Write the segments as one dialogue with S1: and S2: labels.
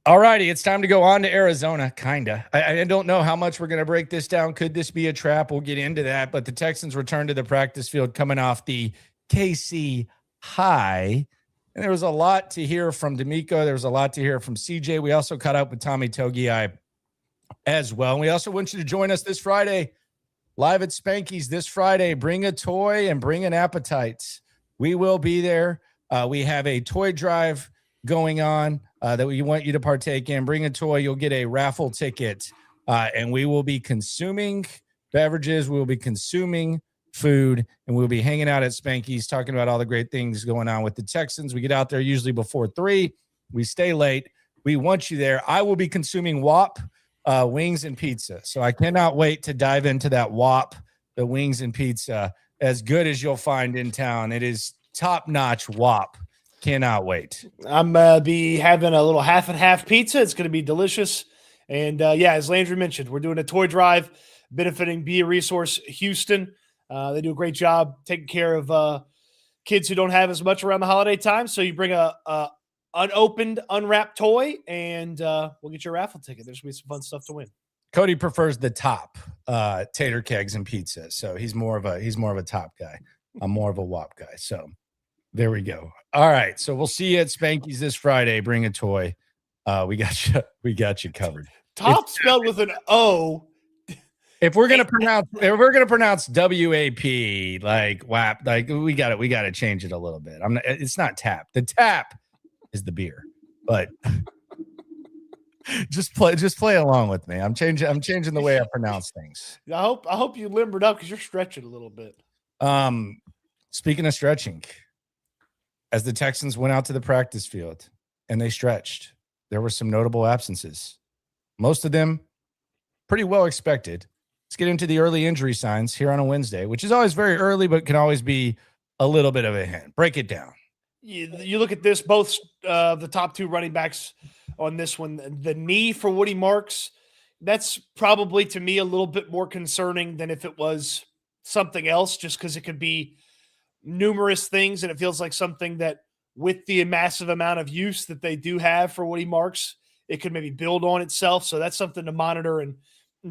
S1: All righty, it's time to go on to Arizona, kind of. I don't know how much we're going to break this down. Could this be a trap? We'll get into that. But the Texans return to the practice field coming off the KC high. And there was a lot to hear from Demeco. There was a lot to hear from CJ. We also caught up with Tommy Togiai as well. And we also want you to join us this Friday, live at Spanky's this Friday. Bring a toy and bring an appetite. We will be there. We have a toy drive going on that we want you to partake in. Bring a toy. You'll get a raffle ticket. And we will be consuming beverages. We will be consuming food, and we'll be hanging out at Spanky's talking about all the great things going on with the Texans. We get out there usually before 3. We stay late. We want you there. I will be consuming WAP wings and pizza. So I cannot wait to dive into that WAP, the wings and pizza, as good as you'll find in town. It is top-notch WAP. Cannot wait.
S2: I'm be having a little half and half pizza. It's going to be delicious. And as Landry mentioned, we're doing a toy drive benefiting Be a Resource Houston. They do a great job taking care of kids who don't have as much around the holiday time. So you bring a unopened, unwrapped toy, and we'll get you a raffle ticket. There's going to be some fun stuff to win.
S1: Cody prefers the top tater kegs and pizza, so he's more of a top guy. I'm more of a WAP guy. So there we go. All right, so we'll see you at Spanky's this Friday. Bring a toy. We got you covered.
S2: Top spelled with an O.
S1: If we're gonna pronounce WAP like WAP, like we got to change it a little bit. It's not tap. The tap is the beer, but just play along with me. I'm changing the way I pronounce things.
S2: I hope you limbered up because you're stretching a little bit.
S1: Speaking of stretching, as the Texans went out to the practice field and they stretched, there were some notable absences. Most of them pretty well expected. Let's get into the early injury signs here on a Wednesday, which is always very early, but can always be a little bit of a hint. Break it down.
S2: You look at this, both the top 2 running backs on this one, the knee for Woody Marks, that's probably to me a little bit more concerning than if it was something else, just because it could be numerous things. And it feels like something that with the massive amount of use that they do have for Woody Marks, it could maybe build on itself. So that's something to monitor and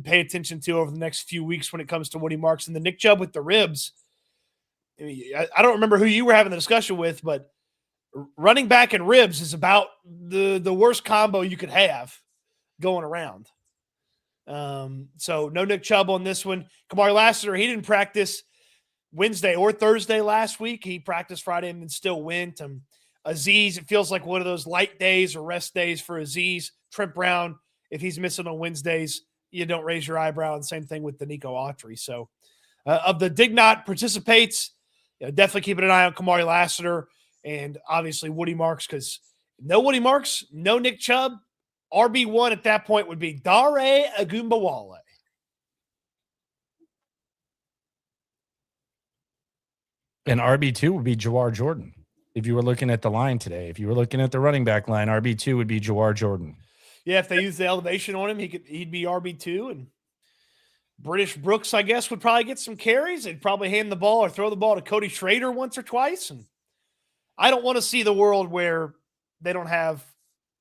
S2: pay attention to over the next few weeks when it comes to Woody Marks. And the Nick Chubb with the ribs, I don't remember who you were having the discussion with, but running back and ribs is about the worst combo you could have going around. So no Nick Chubb on this one. Kamari Lassiter, he didn't practice Wednesday or Thursday last week. He practiced Friday and then still went. Azeez, it feels like one of those light days or rest days for Azeez. Trent Brown, if he's missing on Wednesdays, you don't raise your eyebrow. And same thing with Demeco Autry. So of the did not participates, definitely keeping an eye on Kamari Lassiter and obviously Woody Marks, because no Woody Marks, no Nick Chubb. RB1 at that point would be Dare Agumbawale.
S1: And RB2 would be Jawar Jordan. If you were looking at the line today, if you were looking at the running back line, RB2 would be Jawar Jordan.
S2: Yeah, if they use the elevation on him, he'd be RB2. And British Brooks, I guess, would probably get some carries. They'd probably hand the ball or throw the ball to Cody Schrader once or twice. And I don't want to see the world where they don't have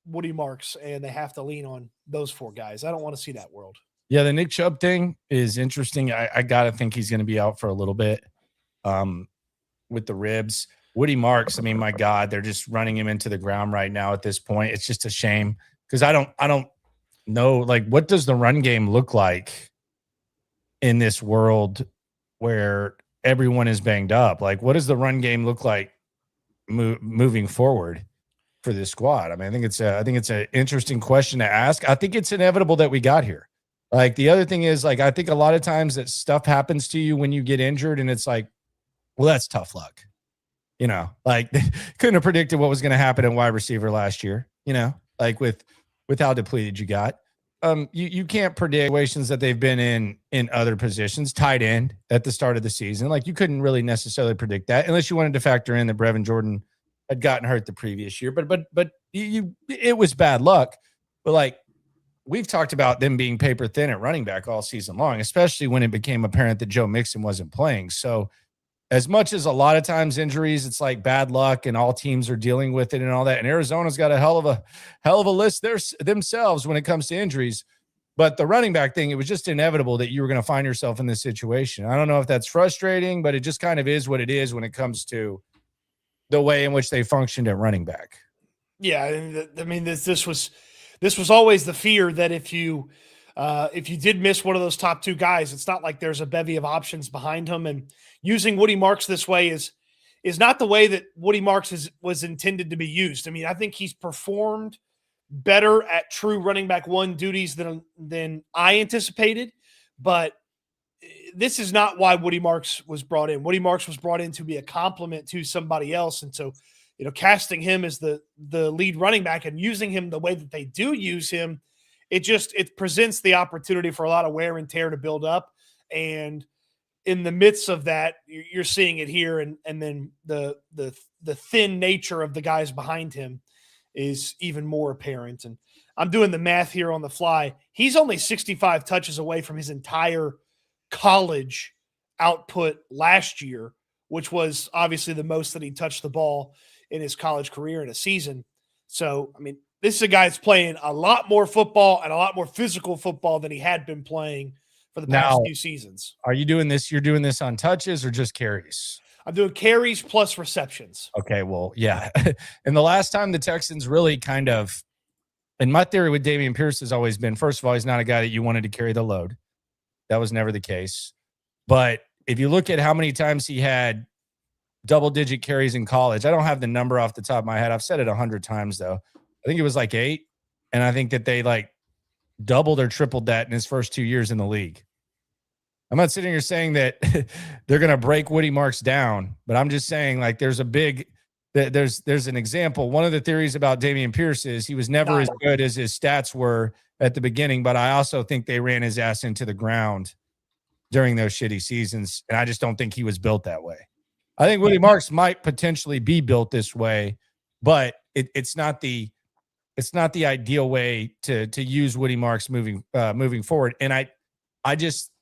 S2: Woody Marks and they have to lean on those 4 guys. I don't want to see that world.
S1: Yeah, the Nick Chubb thing is interesting. I got to think he's going to be out for a little bit with the ribs. Woody Marks, I mean, my God, they're just running him into the ground right now at this point. It's just a shame because I don't know, like, what does the run game look like in this world where everyone is banged up? Like, what does the run game look like moving forward for this squad? I mean, I think it's an interesting question to ask. I think it's inevitable that we got here. Like, the other thing is, like, I think a lot of times that stuff happens to you when you get injured, and it's like, well, that's tough luck. You know, like, couldn't have predicted what was going to happen in wide receiver last year, you know, like with how depleted you got. You can't predict situations that they've been in other positions. Tight end at the start of the season, like, you couldn't really necessarily predict that unless you wanted to factor in that Brevin Jordan had gotten hurt the previous year. But it was bad luck. But, like, we've talked about them being paper thin at running back all season long, especially when it became apparent that Joe Mixon wasn't playing. So as much as a lot of times injuries, it's like bad luck and all teams are dealing with it and all that. And Arizona's got a hell of a list themselves when it comes to injuries. But the running back thing, it was just inevitable that you were going to find yourself in this situation. I don't know if that's frustrating, but it just kind of is what it is when it comes to the way in which they functioned at running back.
S2: Yeah, I mean this was always the fear that if you did miss one of those top two guys, it's not like there's a bevy of options behind him. And using Woody Marks this way is not the way that Woody Marks was intended to be used. I mean, I think he's performed better at true running back one duties than I anticipated, but this is not why Woody Marks was brought in. Woody Marks was brought in to be a complement to somebody else. And so, casting him as the lead running back and using him the way that they do use him, it presents the opportunity for a lot of wear and tear to build up. And in the midst of that, you're seeing it here. And then the thin nature of the guys behind him is even more apparent. And I'm doing the math here on the fly. He's only 65 touches away from his entire college output last year, which was obviously the most that he touched the ball in his college career in a season. So, I mean, this is a guy that's playing a lot more football and a lot more physical football than he had been playing for the past few seasons.
S1: Are you doing this? You're doing this on touches or just carries?
S2: I'm doing carries plus receptions.
S1: Okay, well, yeah. And the last time the Texans really kind of, and my theory with Dameon Pierce has always been, first of all, he's not a guy that you wanted to carry the load. That was never the case. But if you look at how many times he had double-digit carries in college, I don't have the number off the top of my head. I've said it 100 times, though. I think it was like 8, and I think that they like doubled or tripled that in his first 2 years in the league. I'm not sitting here saying that they're going to break Woody Marks down, but I'm just saying like there's an example. One of the theories about Dameon Pierce is he was never as good as his stats were at the beginning, but I also think they ran his ass into the ground during those shitty seasons, and I just don't think he was built that way. I think Woody Marks might potentially be built this way, but it's not the ideal way to use Woody Marks moving forward. And I just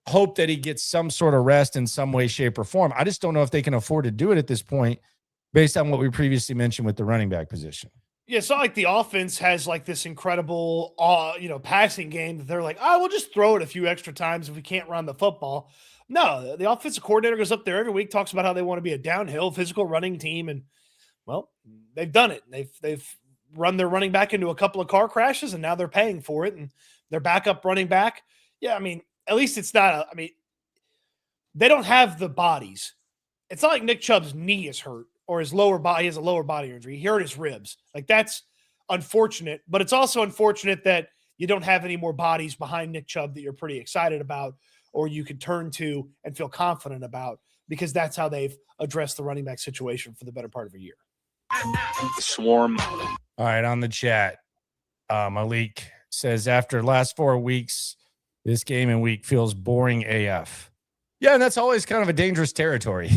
S1: hope that he gets some sort of rest in some way, shape, or form. I just don't know if they can afford to do it at this point based on what we previously mentioned with the running back position.
S2: Yeah, it's not like the offense has like this incredible, passing game that they're like, we'll just throw it a few extra times if we can't run the football. No, the offensive coordinator goes up there every week, talks about how they want to be a downhill physical running team. And well, they've done it. They've run their running back into a couple of car crashes and now they're paying for it. And their backup running back. Yeah. I mean, at least it's not, they don't have the bodies. It's not like Nick Chubb's knee is hurt or his lower body, he has a lower body injury. He hurt his ribs. Like that's unfortunate, but it's also unfortunate that you don't have any more bodies behind Nick Chubb that you're pretty excited about or you could turn to and feel confident about because that's how they've addressed the running back situation for the better part of a year.
S3: Swarm.
S1: All right, on the chat, Malik says, after last 4 weeks, this game and week feels boring AF. Yeah, and that's always kind of a dangerous territory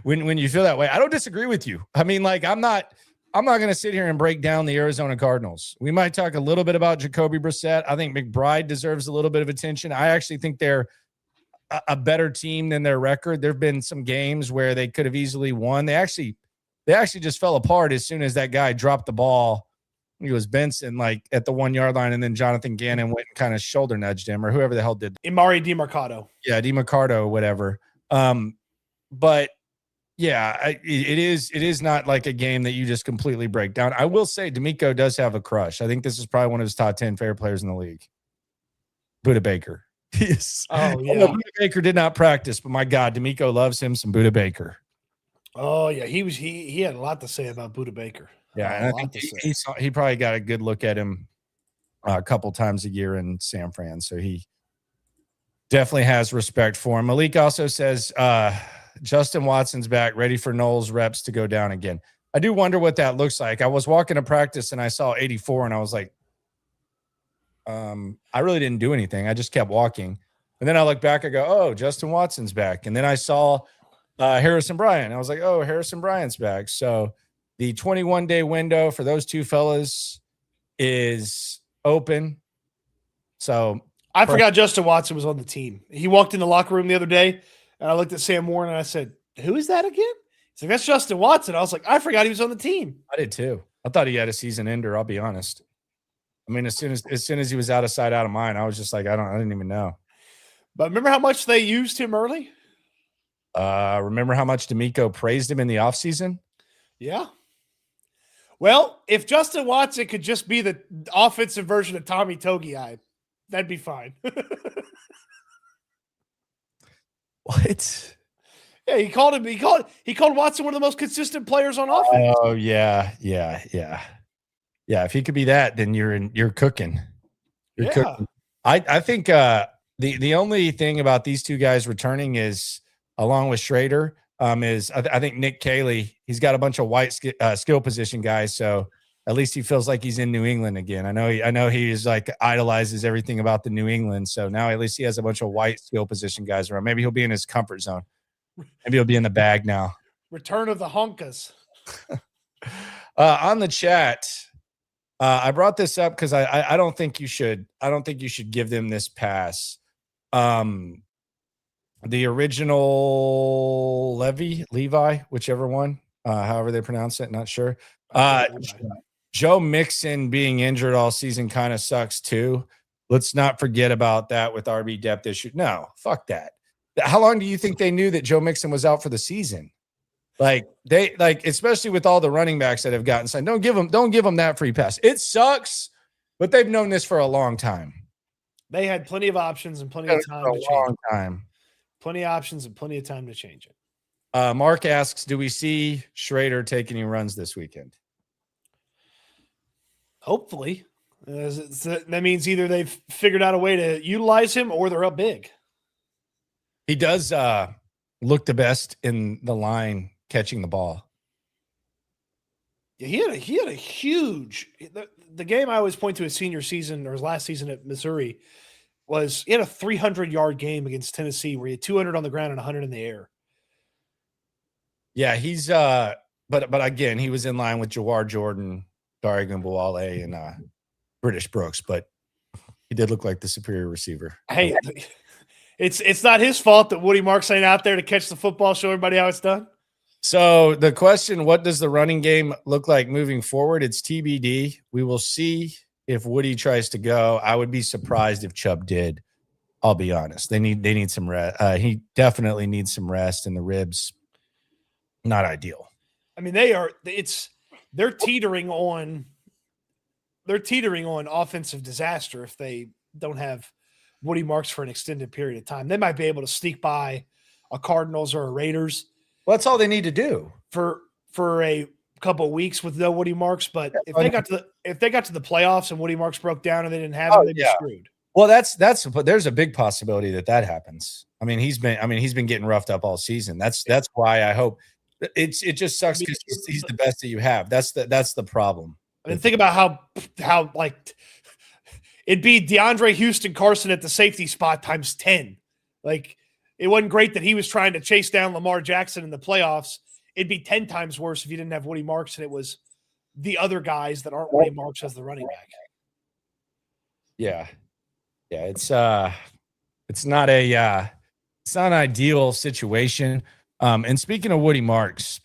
S1: when you feel that way. I don't disagree with you. I mean, like, I'm not going to sit here and break down the Arizona Cardinals. We might talk a little bit about Jacoby Brissett. I think McBride deserves a little bit of attention. I actually think they're a better team than their record. There have been some games where they could have easily won. They actually just fell apart as soon as that guy dropped the ball. He was Benson, like at the 1 yard line, and then Jonathan Gannon went and kind of shoulder nudged him, or whoever the hell did.
S2: Imari DiMercado.
S1: Yeah, DiMercado, whatever. But yeah, it is not like a game that you just completely break down. I will say Demeco does have a crush. I think this is probably one of his top 10 favorite players in the league. Buda Baker. Yes.
S2: Oh yeah.
S1: Buda Baker did not practice, but my God, Demeco loves him some Buda Baker.
S2: Oh yeah, he had a lot to say about Buda Baker.
S1: Yeah, and I think he probably got a good look at him a couple times a year in San Fran, so he definitely has respect for him. Malik also says Justin Watson's back, ready for Knowles reps to go down again. I do wonder what that looks like. I was walking to practice and I saw 84, and I was like, I really didn't do anything. I just kept walking, and then I look back. I go, oh, Justin Watson's back, and then I saw Harrison Bryant. I was like, oh, Harrison Bryant's back. So the 21-day window for those two fellas is open. So
S2: I forgot Justin Watson was on the team. He walked in the locker room the other day, and I looked at Sam Warren and I said, who is that again? He's like, that's Justin Watson. I was like, I forgot he was on the team.
S1: I did too. I thought he had a season ender. I'll be honest. I mean, as soon as he was out of sight, out of mind, I was just like, I didn't even know.
S2: But remember how much they used him early?
S1: Remember how much Demeco praised him in the offseason?
S2: Yeah. Well, if Justin Watson could just be the offensive version of Tommy Togiai, that'd be fine.
S1: What?
S2: Yeah, he called Watson one of the most consistent players on offense.
S1: Oh yeah. If he could be that, then you're cooking. You're cooking. I think the only thing about these two guys returning is, along with Schrader, is I think Nick Caley. He's got a bunch of white skill position guys, so at least he feels like he's in New England again. I know he is like idolizes everything about the New England, so now at least he has a bunch of white skill position guys around. Maybe he'll be in his comfort zone. Maybe he'll be in the bag now.
S2: Return of the Honkas.
S1: On the chat, I brought this up because I don't think you should. I don't think you should give them this pass. The original Levi, whichever one, however they pronounce it, not sure. Joe Mixon being injured all season kind of sucks too. Let's not forget about that with RB depth issue. No, fuck that. How long do you think they knew that Joe Mixon was out for the season? Especially with all the running backs that have gotten signed. Don't give them that free pass. It sucks, but they've known this for a long time.
S2: They had plenty of options and plenty of time to change it. Plenty of options and plenty of time to change it.
S1: Mark asks, do we see Schrader take any runs this weekend?
S2: Hopefully. That means either they've figured out a way to utilize him or they're up big.
S1: He does look the best in the line catching the ball.
S2: Yeah, he had a huge the game I always point to his senior season or his last season at Missouri was he had a 300-yard game against Tennessee where he had 200 on the ground and 100 in the air.
S1: Yeah, he's but again, he was in line with Jawar Jordan, Dare Gumbawale, and British Brooks, but he did look like the superior receiver.
S2: Hey, it's not his fault that Woody Marks ain't out there to catch the football, show everybody how it's done.
S1: So the question, what does the running game look like moving forward? It's TBD. We will see if Woody tries to go. I would be surprised if Chubb did. I'll be honest. They need some rest. He definitely needs some rest, and the ribs, not ideal.
S2: I mean, they're teetering on offensive disaster if they don't have Woody Marks for an extended period of time. They might be able to sneak by a Cardinals or a Raiders.
S1: Well, that's all they need to do
S2: for a couple of weeks with no Woody Marks. But if they got to the playoffs and Woody Marks broke down and they didn't have him, they'd be screwed.
S1: Well, but there's a big possibility that happens. I mean, he's been getting roughed up all season. That's why I hope it just sucks because he's the best that you have. That's the problem.
S2: I mean, think about how like it'd be DeAndre Houston Carson at the safety spot times 10. Like, it wasn't great that he was trying to chase down Lamar Jackson in the playoffs. It'd be 10 times worse if you didn't have Woody Marks and it was the other guys that aren't Woody Marks as the running back.
S1: Yeah. Yeah, it's not an ideal situation. And speaking of Woody Marks,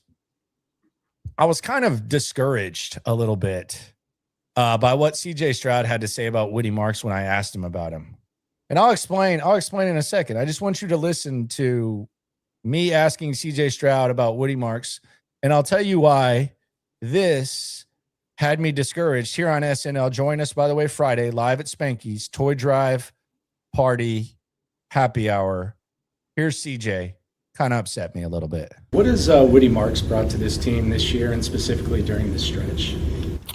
S1: I was kind of discouraged a little bit by what CJ Stroud had to say about Woody Marks when I asked him about him. And I'll explain in a second. I just want you to listen to me asking CJ Stroud about Woody Marks, and I'll tell you why this had me discouraged here on SNL. Join us, by the way, Friday, live at Spanky's, Toy Drive, Party, Happy Hour. Here's CJ. Kind of upset me a little bit.
S4: What has Woody Marks brought to this team this year and specifically during this stretch?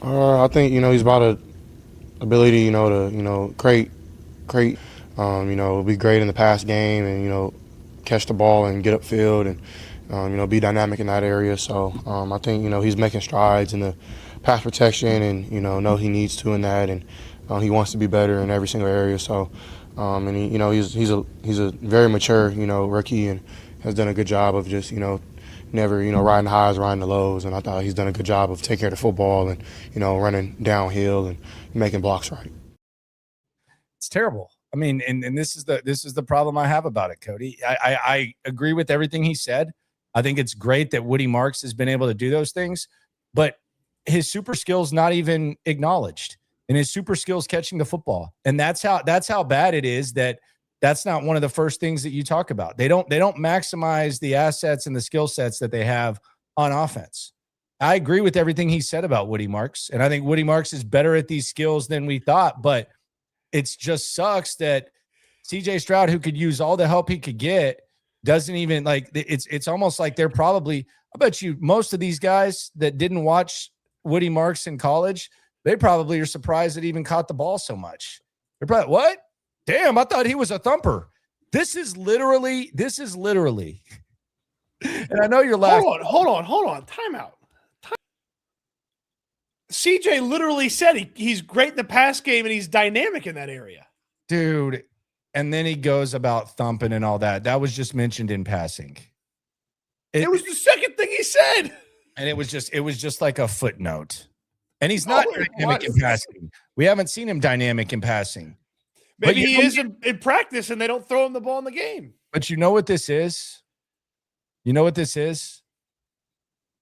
S5: I think, he's about an ability, to create, be great in the pass game and, catch the ball and get upfield and, be dynamic in that area. So I think, he's making strides in the pass protection and, know he needs to in that. And he wants to be better in every single area. So, and he's a very mature, rookie and has done a good job of just, never, riding the highs, riding the lows. And I thought he's done a good job of taking care of the football and, running downhill and making blocks right.
S1: It's terrible. I mean, and this is the problem I have about it, Cody. I agree with everything he said. I think it's great that Woody Marks has been able to do those things, but his super skills not even acknowledged, and his super skills catching the football. And that's how bad it is that that's not one of the first things that you talk about. They don't maximize the assets and the skill sets that they have on offense. I agree with everything he said about Woody Marks, and I think Woody Marks is better at these skills than we thought, but it just sucks that CJ Stroud, who could use all the help he could get, doesn't even it's almost like they're probably, I bet you most of these guys that didn't watch Woody Marks in college, they probably are surprised that he even caught the ball so much. They're probably, what? Damn, I thought he was a thumper. This is literally, and I know you're laughing.
S2: Hold on. Timeout. CJ literally said he's great in the pass game and he's dynamic in that area.
S1: Dude, and then he goes about thumping and all that. That was just mentioned in passing.
S2: It was the second thing he said.
S1: And it was just like a footnote. And he's not dynamic in passing. We haven't seen him dynamic in passing.
S2: Maybe he is in practice and they don't throw him the ball in the game.
S1: But you know what this is? You know what this is?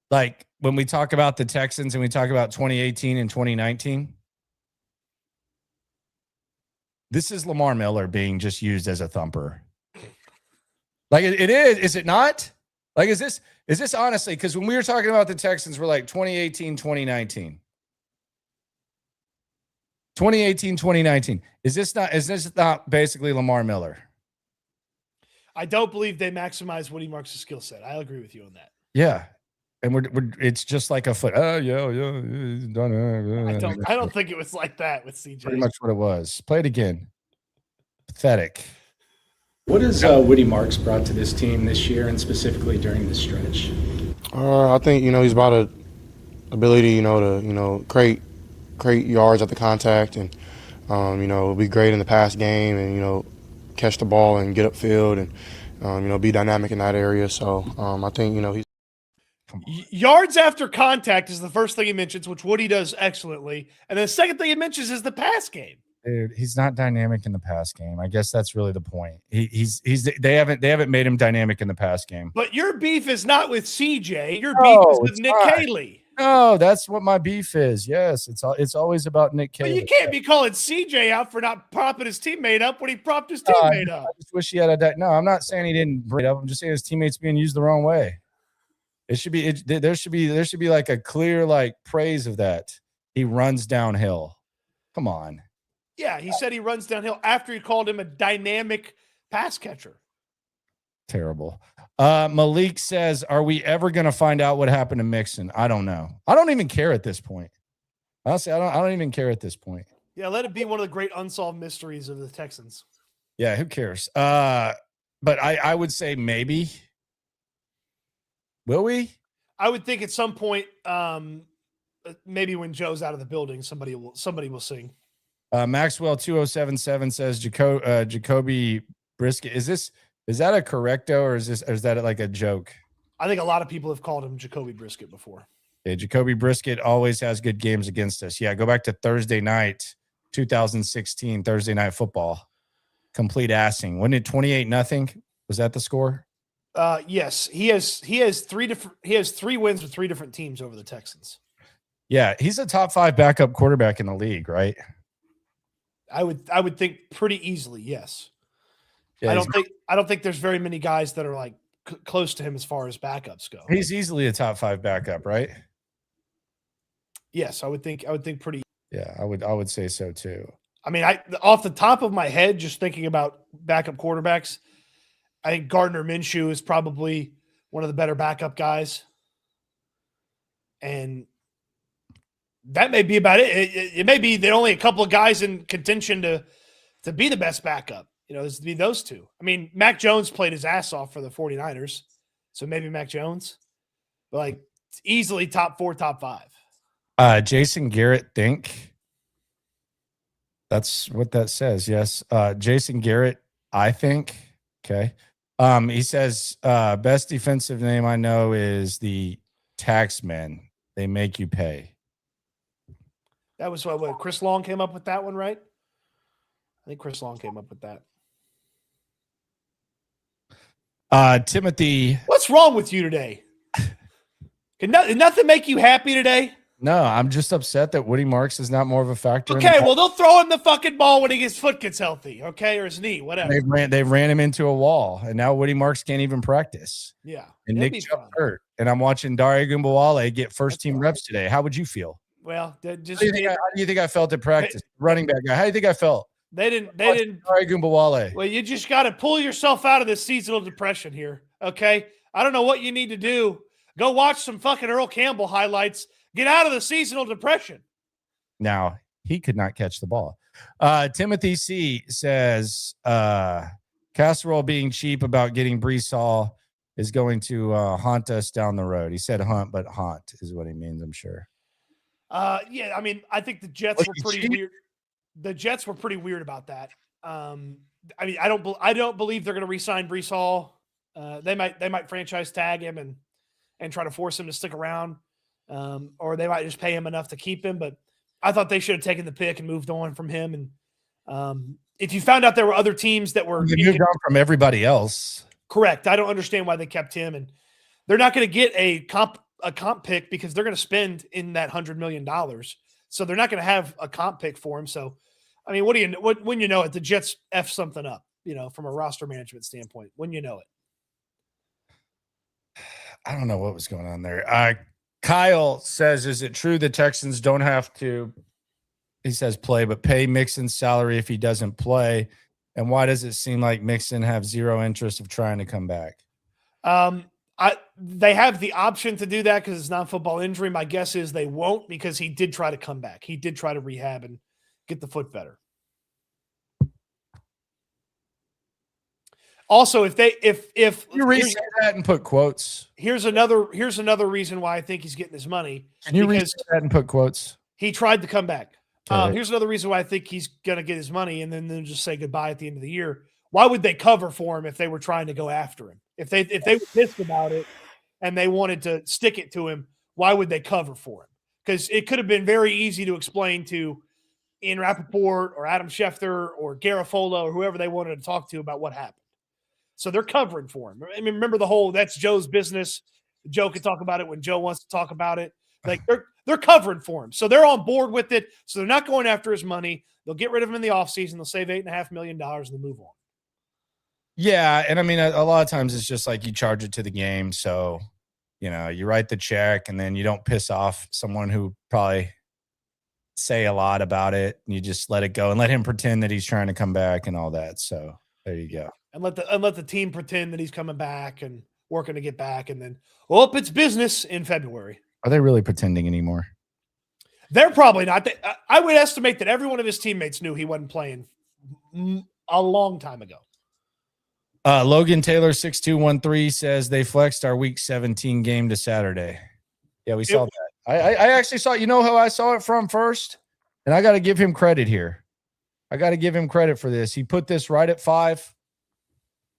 S1: Like when we talk about the Texans and we talk about 2018 and 2019, this is Lamar Miller being just used as a thumper. Like it is. Is it not? Like, is this honestly? Because when we were talking about the Texans, we're like 2018, 2019. 2018, 2019. Is this not basically Lamar Miller?
S2: I don't believe they maximize Woody Marks' skill set. I agree with you on that.
S1: Yeah. And it's just like a foot. Oh, yeah. Done.
S2: I don't think it was like that with CJ.
S1: Pretty much what it was. Play it again. Pathetic.
S4: What has Woody Marks brought to this team this year and specifically during this stretch?
S5: I think, he's about a ability, to, create yards at the contact and, be great in the pass game and, catch the ball and get upfield and, be dynamic in that area. So I think, he's.
S2: Yards after contact is the first thing he mentions, which Woody does excellently. And the second thing he mentions is the pass game.
S1: Dude, he's not dynamic in the pass game. I guess that's really the point. They haven't made him dynamic in the pass game.
S2: But your beef is not with CJ. Your beef is with Nick Caley.
S1: No, that's what my beef is. Yes, it's always about Nick Caley.
S2: But you can't be calling CJ out for not propping his teammate up when he propped his teammate up.
S1: I just wish he had no, I'm not saying he didn't bring it up. I'm just saying his teammates being used the wrong way. There should be like a clear praise of that. He runs downhill. Come on.
S2: Yeah, he said he runs downhill after he called him a dynamic pass catcher.
S1: Terrible. Malik says, are we ever going to find out what happened to Mixon? I don't know. I don't even care at this point. Honestly, I don't even care at this point.
S2: Yeah, let it be one of the great unsolved mysteries of the Texans.
S1: Yeah, who cares? But I would say maybe. Will we?
S2: I would think at some point, maybe when Joe's out of the building, somebody will sing.
S1: Maxwell 2077 says Jacoby Brisket. Is that a correcto or is that like a joke?
S2: I think a lot of people have called him Jacoby Brisket before. Yeah,
S1: Jacoby Brisket always has good games against us. Yeah, go back to Thursday night, 2016 Thursday Night Football. Complete assing. Wasn't it 28-0? Was that the score?
S2: Yes, he has 3 wins with 3 different teams over the Texans.
S1: Yeah, he's a top 5 backup quarterback in the league, right?
S2: I would think pretty easily, yes. Yeah, I don't think there's very many guys that are like close to him as far as backups go.
S1: He's easily a top 5 backup, right?
S2: Yes, I would think pretty.
S1: Yeah, I would say so too.
S2: I mean, off the top of my head, just thinking about backup quarterbacks, I think Gardner Minshew is probably one of the better backup guys. And that may be about it. It may be there only a couple of guys in contention to be the best backup. This would be those two. I mean, Mac Jones played his ass off for the 49ers. So maybe Mac Jones. But it's easily top 4, top 5.
S1: Jason Garrett think. That's what that says. Yes. Jason Garrett, I think. Okay. He says best defensive name I know is the Taxmen. They make you pay.
S2: That was what Chris Long came up with that one, right? I think Chris Long came up with that.
S1: Timothy.
S2: What's wrong with you today? Can nothing make you happy today?
S1: No, I'm just upset that Woody Marks is not more of a factor.
S2: Okay, well, they'll throw him the fucking ball when his foot gets healthy, okay, or his knee, whatever.
S1: They ran him into a wall, and now Woody Marks can't even practice.
S2: Yeah,
S1: and Nick Chubb's hurt, and I'm watching Derail Gumbawale get first-team reps today. How would you feel?
S2: Well,
S1: how do you think I felt at practice? Running back guy. How do you think I felt?
S2: They didn't.
S1: Derail Gumbawale.
S2: Well, you just got to pull yourself out of this seasonal depression here, okay? I don't know what you need to do. Go watch some fucking Earl Campbell highlights. Get out of the seasonal depression.
S1: Now, he could not catch the ball. Timothy C. says, casserole being cheap about getting Brees Hall is going to haunt us down the road. He said hunt, but haunt is what he means, I'm sure.
S2: Yeah, I mean, I think the Jets were pretty weird. The Jets were pretty weird about that. I mean, I don't believe they're going to re-sign Brees Hall. They might franchise tag him and try to force him to stick around. Or they might just pay him enough to keep him. But I thought they should have taken the pick and moved on from him. And if you found out there were other teams that were
S1: moved on from everybody else,
S2: correct. I don't understand why they kept him. And they're not going to get a comp pick because they're going to spend in that $100 million. So they're not going to have a comp pick for him. So, I mean, when you know it, the Jets F something up, from a roster management standpoint, when you know it.
S1: I don't know what was going on there. Kyle says, is it true the Texans don't have to, he says, play, but pay Mixon's salary if he doesn't play? And why does it seem like Mixon have zero interest of trying to come back?
S2: They have the option to do that because it's non-football injury. My guess is they won't because he did try to come back. He did try to rehab and get the foot better. Also, if
S1: you reset that and put quotes,
S2: here's another reason why I think he's getting his money.
S1: Can you reset that and put quotes?
S2: He tried to come back. Here's another reason why I think he's gonna get his money and then they'll just say goodbye at the end of the year. Why would they cover for him if they were trying to go after him? If they were pissed about it and they wanted to stick it to him, why would they cover for him? Because it could have been very easy to explain to Ian Rappaport or Adam Schefter or Garofolo or whoever they wanted to talk to about what happened. So they're covering for him. I mean, remember the whole that's Joe's business. Joe can talk about it when Joe wants to talk about it. Like they're covering for him. So they're on board with it. So they're not going after his money. They'll get rid of him in the offseason. They'll save $8.5 million and then move on.
S1: Yeah. And I mean, a lot of times it's just like you charge it to the game. So, you write the check and then you don't piss off someone who probably say a lot about it. And you just let it go and let him pretend that he's trying to come back and all that. So there you go.
S2: And let the team pretend that he's coming back and working to get back. And then, it's business in February.
S1: Are they really pretending anymore?
S2: They're probably not. I would estimate that every one of his teammates knew he wasn't playing a long time ago.
S1: Logan Taylor 6213 says they flexed our week 17 game to Saturday. Yeah, we saw that. I actually saw it. You know how I saw it from first? And I got to give him credit here. I got to give him credit for this. He put this right at 5.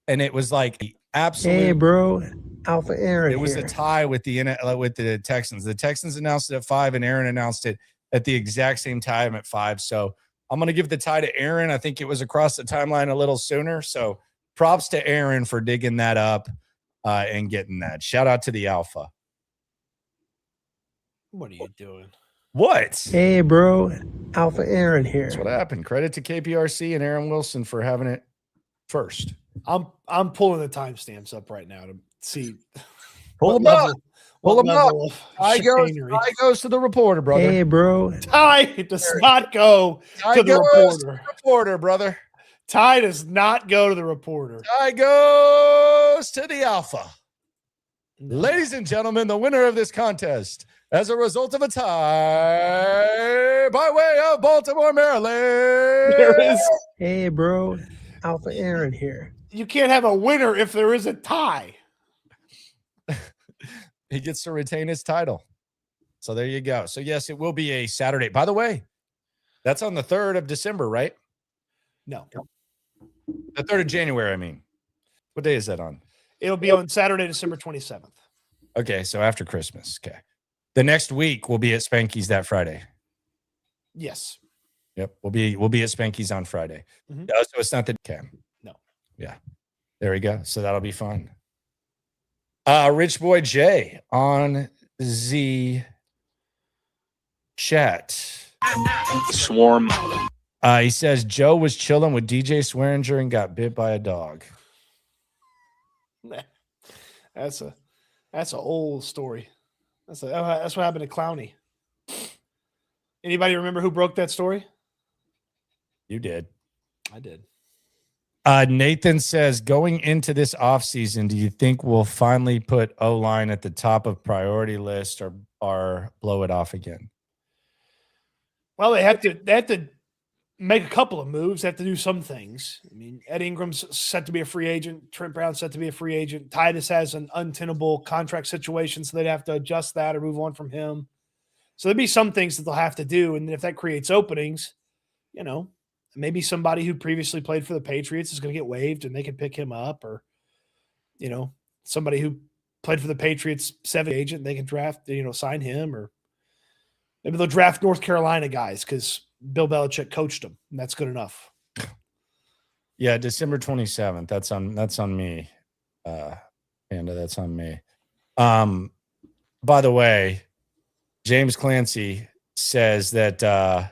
S1: And it was like absolute.
S6: Hey, bro, Alpha Aaron.
S1: It was a tie with the Texans. The Texans announced it at 5, and Aaron announced it at the exact same time at 5. So I'm going to give the tie to Aaron. I think it was across the timeline a little sooner. So props to Aaron for digging that up and getting that. Shout out to the Alpha.
S2: What are you doing?
S1: What?
S6: Hey, bro, Alpha Aaron here.
S1: That's what happened. Credit to KPRC and Aaron Wilson for having it first.
S2: I'm pulling the timestamps up right now to see.
S1: Pull them up. Pull them up. I goes to the reporter, brother.
S6: Hey, bro.
S2: Ty does not go to the reporter.
S1: Reporter, brother.
S2: Ty does not go to the reporter.
S1: Ty goes to the Alpha. Ladies and gentlemen, the winner of this contest, as a result of a tie by way of Baltimore, Maryland.
S2: There is.
S6: Hey, bro. Alpha Aaron here.
S2: You can't have a winner if there is a tie.
S1: He gets to retain his title. So there you go. So, yes, it will be a Saturday. By the way, that's on the 3rd of December, right?
S2: No.
S1: The 3rd of January, I mean. What day is that on?
S2: It'll be on Saturday, December 27th.
S1: Okay, so after Christmas. Okay. The next week we'll be at Spanky's that Friday.
S2: Yes.
S1: Yep. We'll be at Spanky's on Friday.
S2: Mm-hmm.
S1: So it's not the okay.
S2: No.
S1: Yeah. There we go. So that'll be fun. Rich Boy J on the chat.
S3: Swarm.
S1: He says Joe was chilling with DJ Swearinger and got bit by a dog.
S2: That's an old story. That's what happened to Clowney. Anybody remember who broke that story?
S1: You did.
S2: I did.
S1: Nathan says, going into this offseason, do you think we'll finally put O-line at the top of priority list or blow it off again?
S2: Well, they have to make a couple of moves. They have to do some things. I mean, Ed Ingram's set to be a free agent. Trent Brown's set to be a free agent. Titus has an untenable contract situation, so they'd have to adjust that or move on from him. So there'd be some things that they'll have to do, and if that creates openings, maybe somebody who previously played for the Patriots is going to get waived, and they can pick him up, or somebody who played for the Patriots 7 agent, they can draft, sign him, or maybe they'll draft North Carolina guys because Bill Belichick coached them, and that's good enough.
S1: Yeah, December 27th. That's on me. Panda, that's on me. By the way, James Clancy says that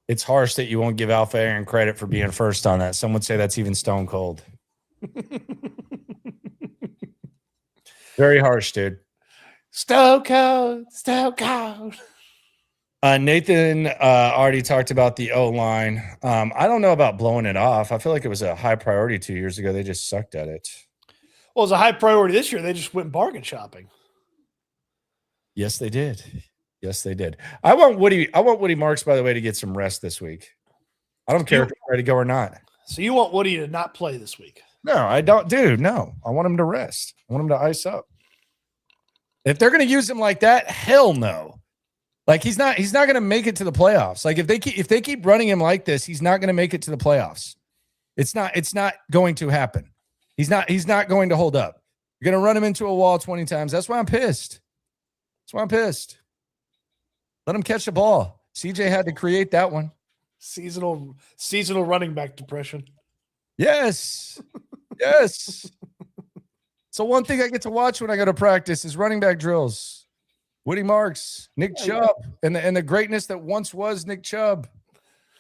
S1: it's harsh that you won't give Alpha Aaron credit for being first on that. Some would say that's even stone cold. Very harsh, dude.
S2: Stone cold.
S1: Nathan already talked about the O-line. I don't know about blowing it off. I feel like it was a high priority 2 years ago. They just sucked at it.
S2: Well, it was a high priority this year. They just went bargain shopping.
S1: Yes, they did. I want Woody Marks, by the way, to get some rest this week. I don't care if he's ready to go or not.
S2: So you want Woody to not play this week?
S1: No, I don't, dude. No, I want him to rest. I want him to ice up. If they're going to use him like that, hell no. Like he's not going to make it to the playoffs. Like if they keep running him like this, he's not going to make it to the playoffs. It's not going to happen. He's not going to hold up. You're going to run him into a wall 20 times. That's why I'm pissed. Let him catch the ball. CJ had to create that one.
S2: Seasonal running back depression.
S1: Yes. So one thing I get to watch when I go to practice is running back drills. Woody Marks, Nick Chubb, and the greatness that once was Nick Chubb.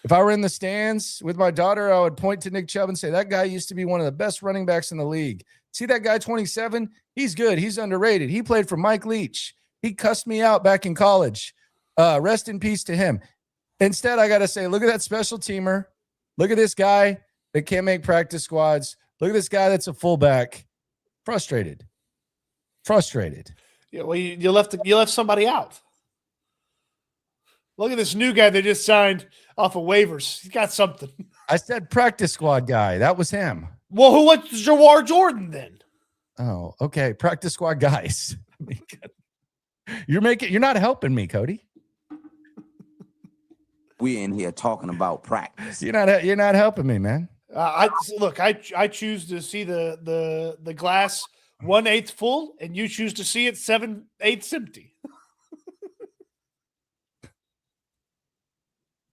S1: If I were in the stands with my daughter, I would point to Nick Chubb and say, that guy used to be one of the best running backs in the league. See that guy, 27? He's good. He's underrated. He played for Mike Leach. He cussed me out back in college. Rest in peace to him. Instead, I got to say, look at that special teamer. Look at this guy that can't make practice squads. Look at this guy that's a fullback. Frustrated.
S2: Yeah, well, you left somebody out. Look at this new guy they just signed off of waivers. He's got something.
S1: I said practice squad guy. That was him.
S2: Well, who was Jawar Jordan then?
S1: Oh, okay. Practice squad guys. You're not helping me, Cody.
S7: We in here talking about practice.
S1: You're not helping me, man.
S2: I choose to see the glass 1/8 full, and you choose to see it 7/8 empty.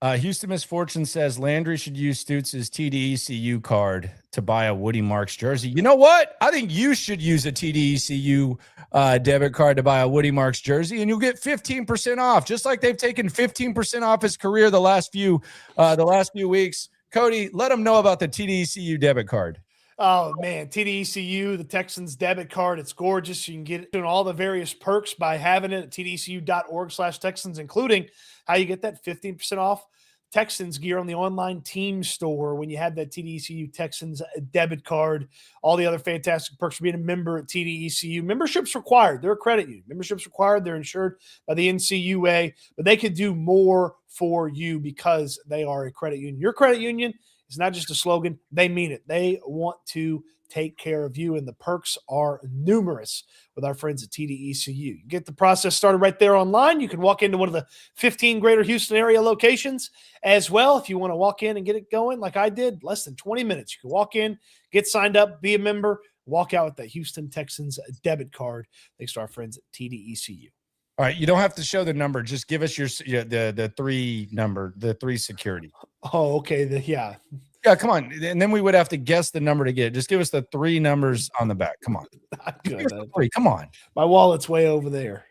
S1: Houston Misfortune says Landry should use Stoots' TDECU card to buy a Woody Marks jersey. You know what? I think you should use a TDECU debit card to buy a Woody Marks jersey, and you'll get 15% off, just like they've taken 15% off his career the last few weeks. Cody, let them know about the TDECU debit card.
S2: Oh, man, TDECU, the Texans debit card. It's gorgeous. You can get it in all the various perks by having it at tdcu.org/Texans, including how you get that 15% off Texans gear on the online team store when you have that TDECU Texans debit card. All the other fantastic perks for being a member at TDECU. Membership's required. They're a credit union. Membership's required. They're insured by the NCUA, but they can do more for you because they are a credit union. Your credit union is not just a slogan. They mean it. They want to take care of you, and the perks are numerous with our friends at TDECU. You get the process started right there online. You can walk into one of the 15 greater Houston area locations as well. If you want to walk in and get it going like I did, less than 20 minutes. You can walk in, get signed up, be a member, walk out with the Houston Texans debit card thanks to our friends at TDECU.
S1: All right, you don't have to show the number. Just give us the 3 number, the 3 security.
S2: Oh, okay.
S1: Yeah, come on. And then we would have to guess the number to get it. Just give us the 3 numbers on the back. Come on. Give us the 3. Come on.
S2: My wallet's way over there.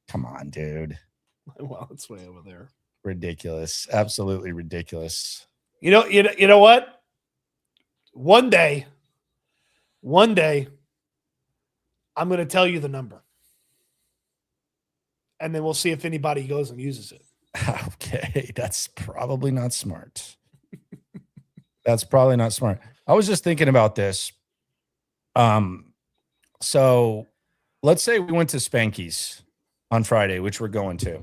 S1: Come on, dude.
S2: My wallet's way over there.
S1: Ridiculous. Absolutely ridiculous.
S2: You know what? One day, I'm going to tell you the number. And then we'll see if anybody goes and uses it.
S1: Okay. That's probably not smart. That's probably not smart. I was just thinking about this. So let's say we went to Spanky's on Friday, which we're going to.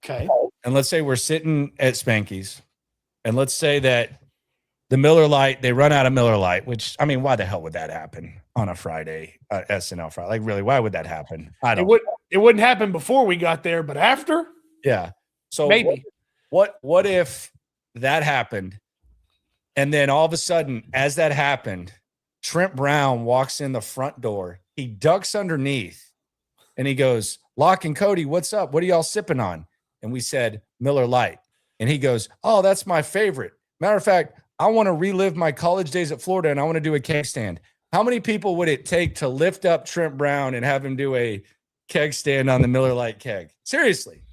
S2: Okay.
S1: And let's say we're sitting at Spanky's. And let's say that the Miller Lite, they run out of Miller Lite, which, I mean, why the hell would that happen on a Friday, SNL Friday? Like, really, why would that happen? I don't know.
S2: It wouldn't happen before we got there, but after?
S1: Yeah. So
S2: maybe.
S1: What if that happened? And then all of a sudden, as that happened, Trent Brown walks in the front door. He ducks underneath and he goes, Locke and Cody, what's up? What are y'all sipping on? And we said, Miller Lite. And he goes, oh, that's my favorite. Matter of fact, I want to relive my college days at Florida and I want to do a keg stand. How many people would it take to lift up Trent Brown and have him do a keg stand on the Miller Lite keg? Seriously.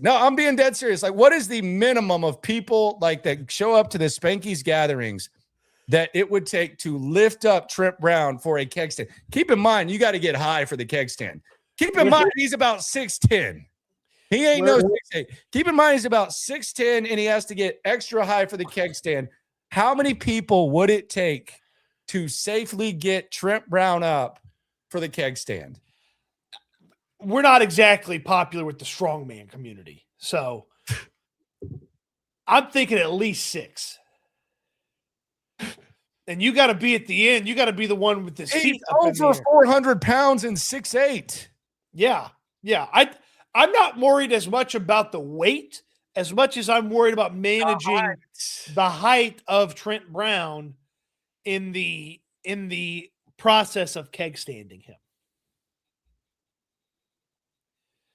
S1: No, I'm being dead serious. Like, what is the minimum of people like that show up to the Spanky's gatherings that it would take to lift up Trent Brown for a keg stand? Keep in mind, you got to get high for the keg stand. Keep in mind, he's about 6'10". He ain't no 6'8". Keep in mind, he's about 6'10", and he has to get extra high for the keg stand. How many people would it take to safely get Trent Brown up for the keg stand?
S2: We're not exactly popular with the strongman community. So I'm thinking at least 6. And you got to be at the end. You got to be the one with this.
S1: He's over 400 pounds and 6'8".
S2: Yeah. I'm not worried as much about the weight as much as I'm worried about managing the height of Trent Brown in the process of keg standing him.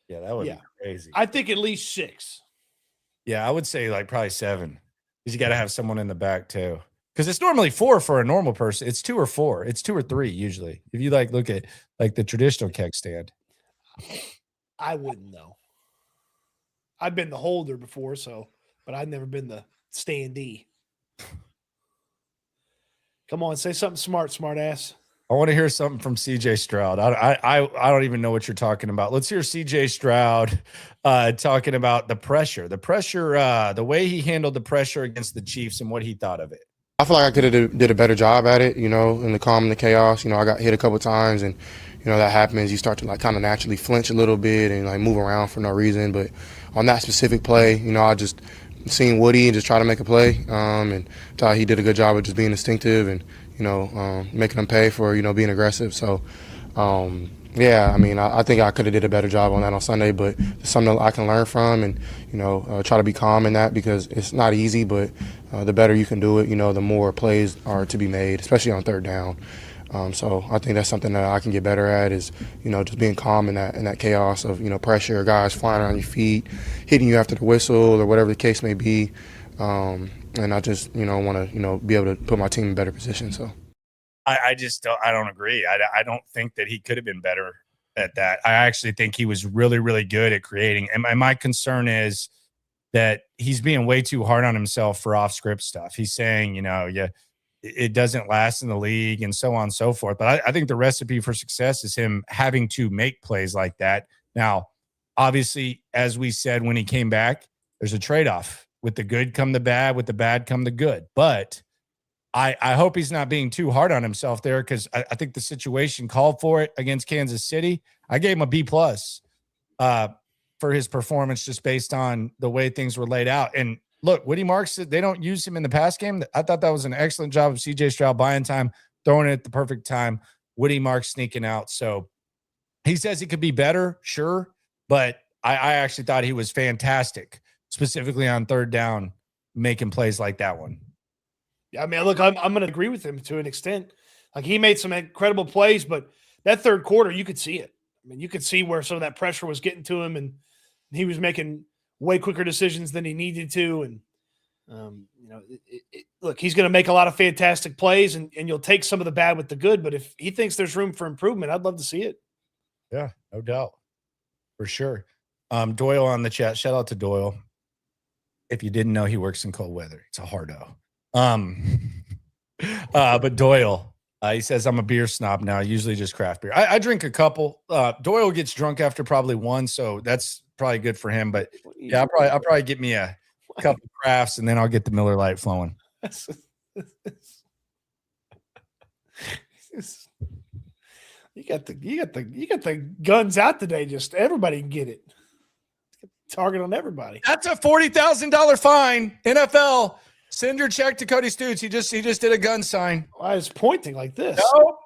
S1: Yeah, that would be crazy.
S2: I think at least 6.
S1: Yeah, I would say like probably 7. Because you got to have someone in the back too. Because it's normally 4 for a normal person. It's 2 or 4. It's 2 or 3 usually. If you like look at like the traditional keg stand.
S2: I wouldn't know. I've been the holder before, but I've never been the standee. Come on, say something smart ass.
S1: I want to hear something from CJ Stroud. I don't even know what you're talking about. Let's hear CJ Stroud talking about the pressure, the way he handled the pressure against the Chiefs and what he thought of it.
S5: I feel like I could have did a better job at it, in the calm and the chaos. I got hit a couple times and, that happens. You start to like kind of naturally flinch a little bit and like move around for no reason. But on that specific play, I just seen Woody and just try to make a play. And thought he did a good job of just being instinctive and, making them pay for, being aggressive. So, I think I could have did a better job on that on Sunday, but it's something that I can learn from and, try to be calm in that because it's not easy, but the better you can do it, the more plays are to be made, especially on third down. So I think that's something that I can get better at is, just being calm in that chaos of, pressure, guys flying on your feet, hitting you after the whistle or whatever the case may be. And I just, want to, be able to put my team in a better position. So
S1: I just don't agree. I don't think that he could have been better at that. I actually think he was really, really good at creating. And my concern is that he's being way too hard on himself for off script stuff. He's saying, it doesn't last in the league and so on and so forth. But I think the recipe for success is him having to make plays like that. Now, obviously, as we said when he came back, there's a trade-off. With the good come the bad, with the bad come the good. But I hope he's not being too hard on himself there because I think the situation called for it against Kansas City. I gave him a B+ for his performance just based on the way things were laid out. And look, Woody Marks, they don't use him in the pass game. I thought that was an excellent job of CJ Stroud buying time, throwing it at the perfect time. Woody Marks sneaking out. So he says he could be better, sure. But I actually thought he was fantastic, specifically on third down, making plays like that one.
S2: Yeah, I mean, look, I'm going to agree with him to an extent. Like he made some incredible plays, but that third quarter, you could see it. I mean, you could see where some of that pressure was getting to him, and he was making way quicker decisions than he needed to. And Look, he's going to make a lot of fantastic plays, and you'll take some of the bad with the good. But if he thinks there's room for improvement, I'd love to see it.
S1: Yeah, no doubt. For sure. Doyle on the chat. Shout out to Doyle. If you didn't know, he works in cold weather. It's a hardo. But Doyle, he says, I'm a beer snob now, usually just craft beer. I drink a couple. Doyle gets drunk after probably one, so that's probably good for him. But yeah, I'll probably get me a couple of crafts, and then I'll get the Miller Lite flowing.
S2: You got the guns out today. Just everybody can get it. Target on everybody.
S1: That's a $40,000 fine. NFL, send your check to Cody Stoots. He just did a gun sign.
S2: I was pointing like this.
S1: No,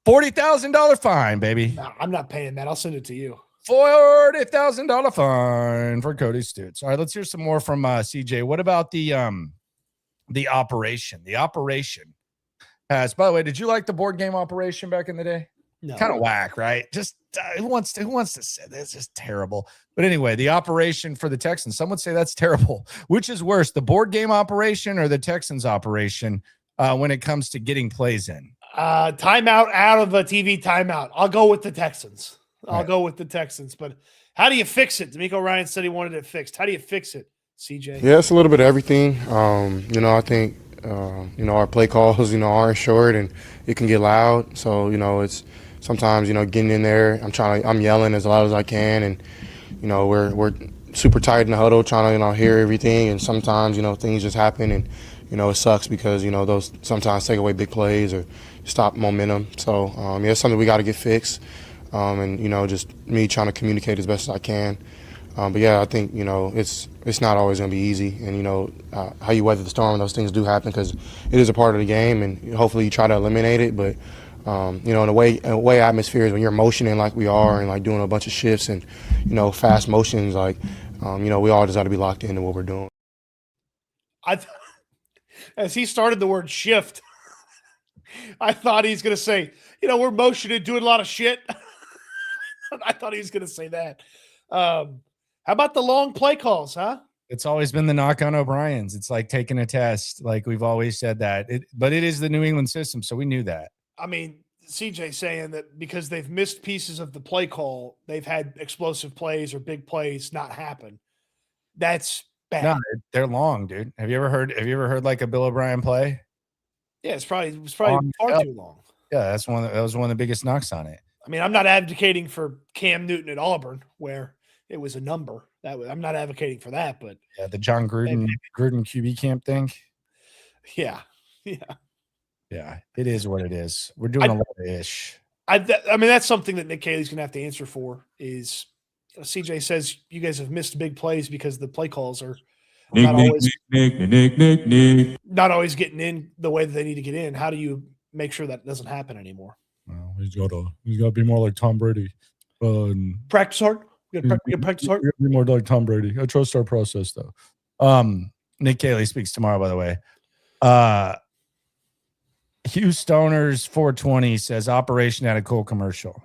S1: $40,000 fine, baby.
S2: No, I'm not paying that. I'll send it to you.
S1: $40,000 fine for Cody Stoots. All right, let's hear some more from CJ. What about the operation? The operation has. By the way, did you like the board game operation back in the day?
S2: No.
S1: Kind of whack, right? Just who wants to say that's just terrible. But anyway, the operation for the Texans. Some would say that's terrible. Which is worse, the board game operation or the Texans operation when it comes to getting plays in?
S2: Timeout out of a TV timeout. I'll go with the Texans. Go with the Texans. But how do you fix it? Demeco Ryans said he wanted it fixed. How do you fix it, CJ?
S5: Yeah, it's a little bit of everything. I think our play calls, aren't short and it can get loud. So, it's sometimes, getting in there, I'm yelling as loud as I can, and, we're super tight in the huddle trying to, hear everything. And sometimes, things just happen and, it sucks because, those sometimes take away big plays or stop momentum. So, it's something we got to get fixed. And, just me trying to communicate as best as I can. But yeah, I think, it's not always going to be easy. And, how you weather the storm, those things do happen because it is a part of the game, and hopefully you try to eliminate it. But, in a way atmosphere is when you're motioning like we are and like doing a bunch of shifts and, fast motions, like, we all just got to be locked into what we're doing.
S2: As he started the word shift, I thought he's going to say, we're motioning, doing a lot of shit. I thought he was going to say that. How about the long play calls, huh?
S1: It's always been the knock on O'Brien's. It's like taking a test. Like we've always said that. But it is the New England system, so we knew that. I
S2: mean, CJ saying that because they've missed pieces of the play call, they've had explosive plays or big plays not happen. That's bad.
S1: No, they're long, dude. Have you ever heard like a Bill O'Brien play?
S2: Yeah, it was probably far too long.
S1: Yeah, that was one of the biggest knocks on it.
S2: I mean, I'm not advocating for Cam Newton at Auburn where it was a number. I'm not advocating for that, but
S1: yeah, the John Gruden QB camp thing.
S2: Yeah.
S1: Yeah, it is what it is. We're doing a lot of ish.
S2: I mean, that's something that Nick Caley's going to have to answer for. Is CJ says you guys have missed big plays because the play calls are not always getting in the way that they need to get in. How do you make sure that doesn't happen anymore?
S1: Well, he's got to be more like Tom Brady.
S2: Practice hard. You got to practice hard.
S1: Be more like Tom Brady. I trust our process, though. Nick Caley speaks tomorrow, by the way. Hugh Stoner's 420 says Operation had a cool commercial.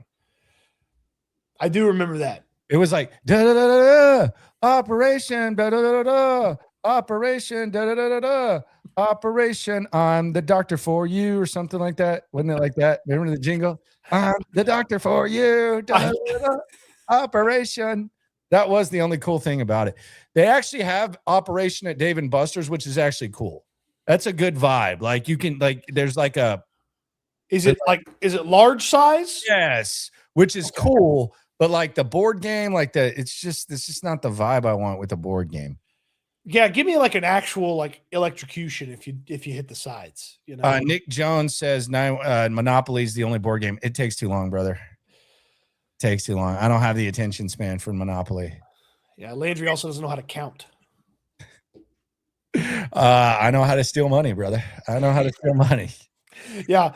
S2: I do remember that.
S1: It was like da da da da da Operation da da da da Operation da da da da Operation I'm the doctor for you or something like that. Wasn't it like that? Remember the jingle? I'm the doctor for you. Da, da, da, Operation. That was the only cool thing about it. They actually have Operation at Dave and Buster's, which is actually cool. That's a good vibe. Like you can there's like a.
S2: Is it large size?
S1: Yes, which is cool. But like the board game, it's just not the vibe I want with the board game.
S2: Yeah, give me like an actual like electrocution if you hit the sides.
S1: Nick Jones says Monopoly is the only board game. It takes too long, brother. It takes too long. I don't have the attention span for Monopoly.
S2: Yeah, Landry also doesn't know how to count.
S1: I know how to steal money, brother. I know how to steal money.
S2: Yeah,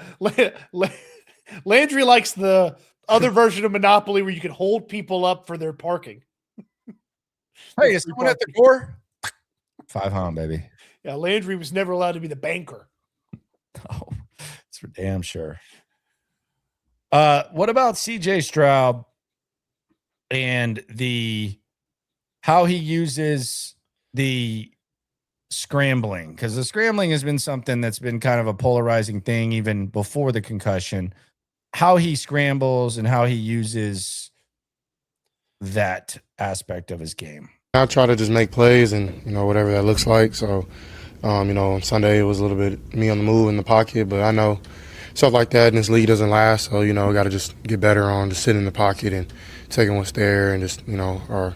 S2: Landry likes the other version of Monopoly where you can hold people up for their parking.
S1: Hey, is someone at the door? 5 home, baby.
S2: Yeah, Landry was never allowed to be the banker.
S1: Oh, it's for damn sure. What about CJ Stroud and how he uses the scrambling, because the scrambling has been something that's been kind of a polarizing thing even before the concussion. How he scrambles and how he uses that aspect of his game.
S5: I try to just make plays and, whatever that looks like. So, on Sunday it was a little bit me on the move in the pocket, but I know stuff like that in this league doesn't last. So, got to just get better on just sitting in the pocket and taking what's there and just, our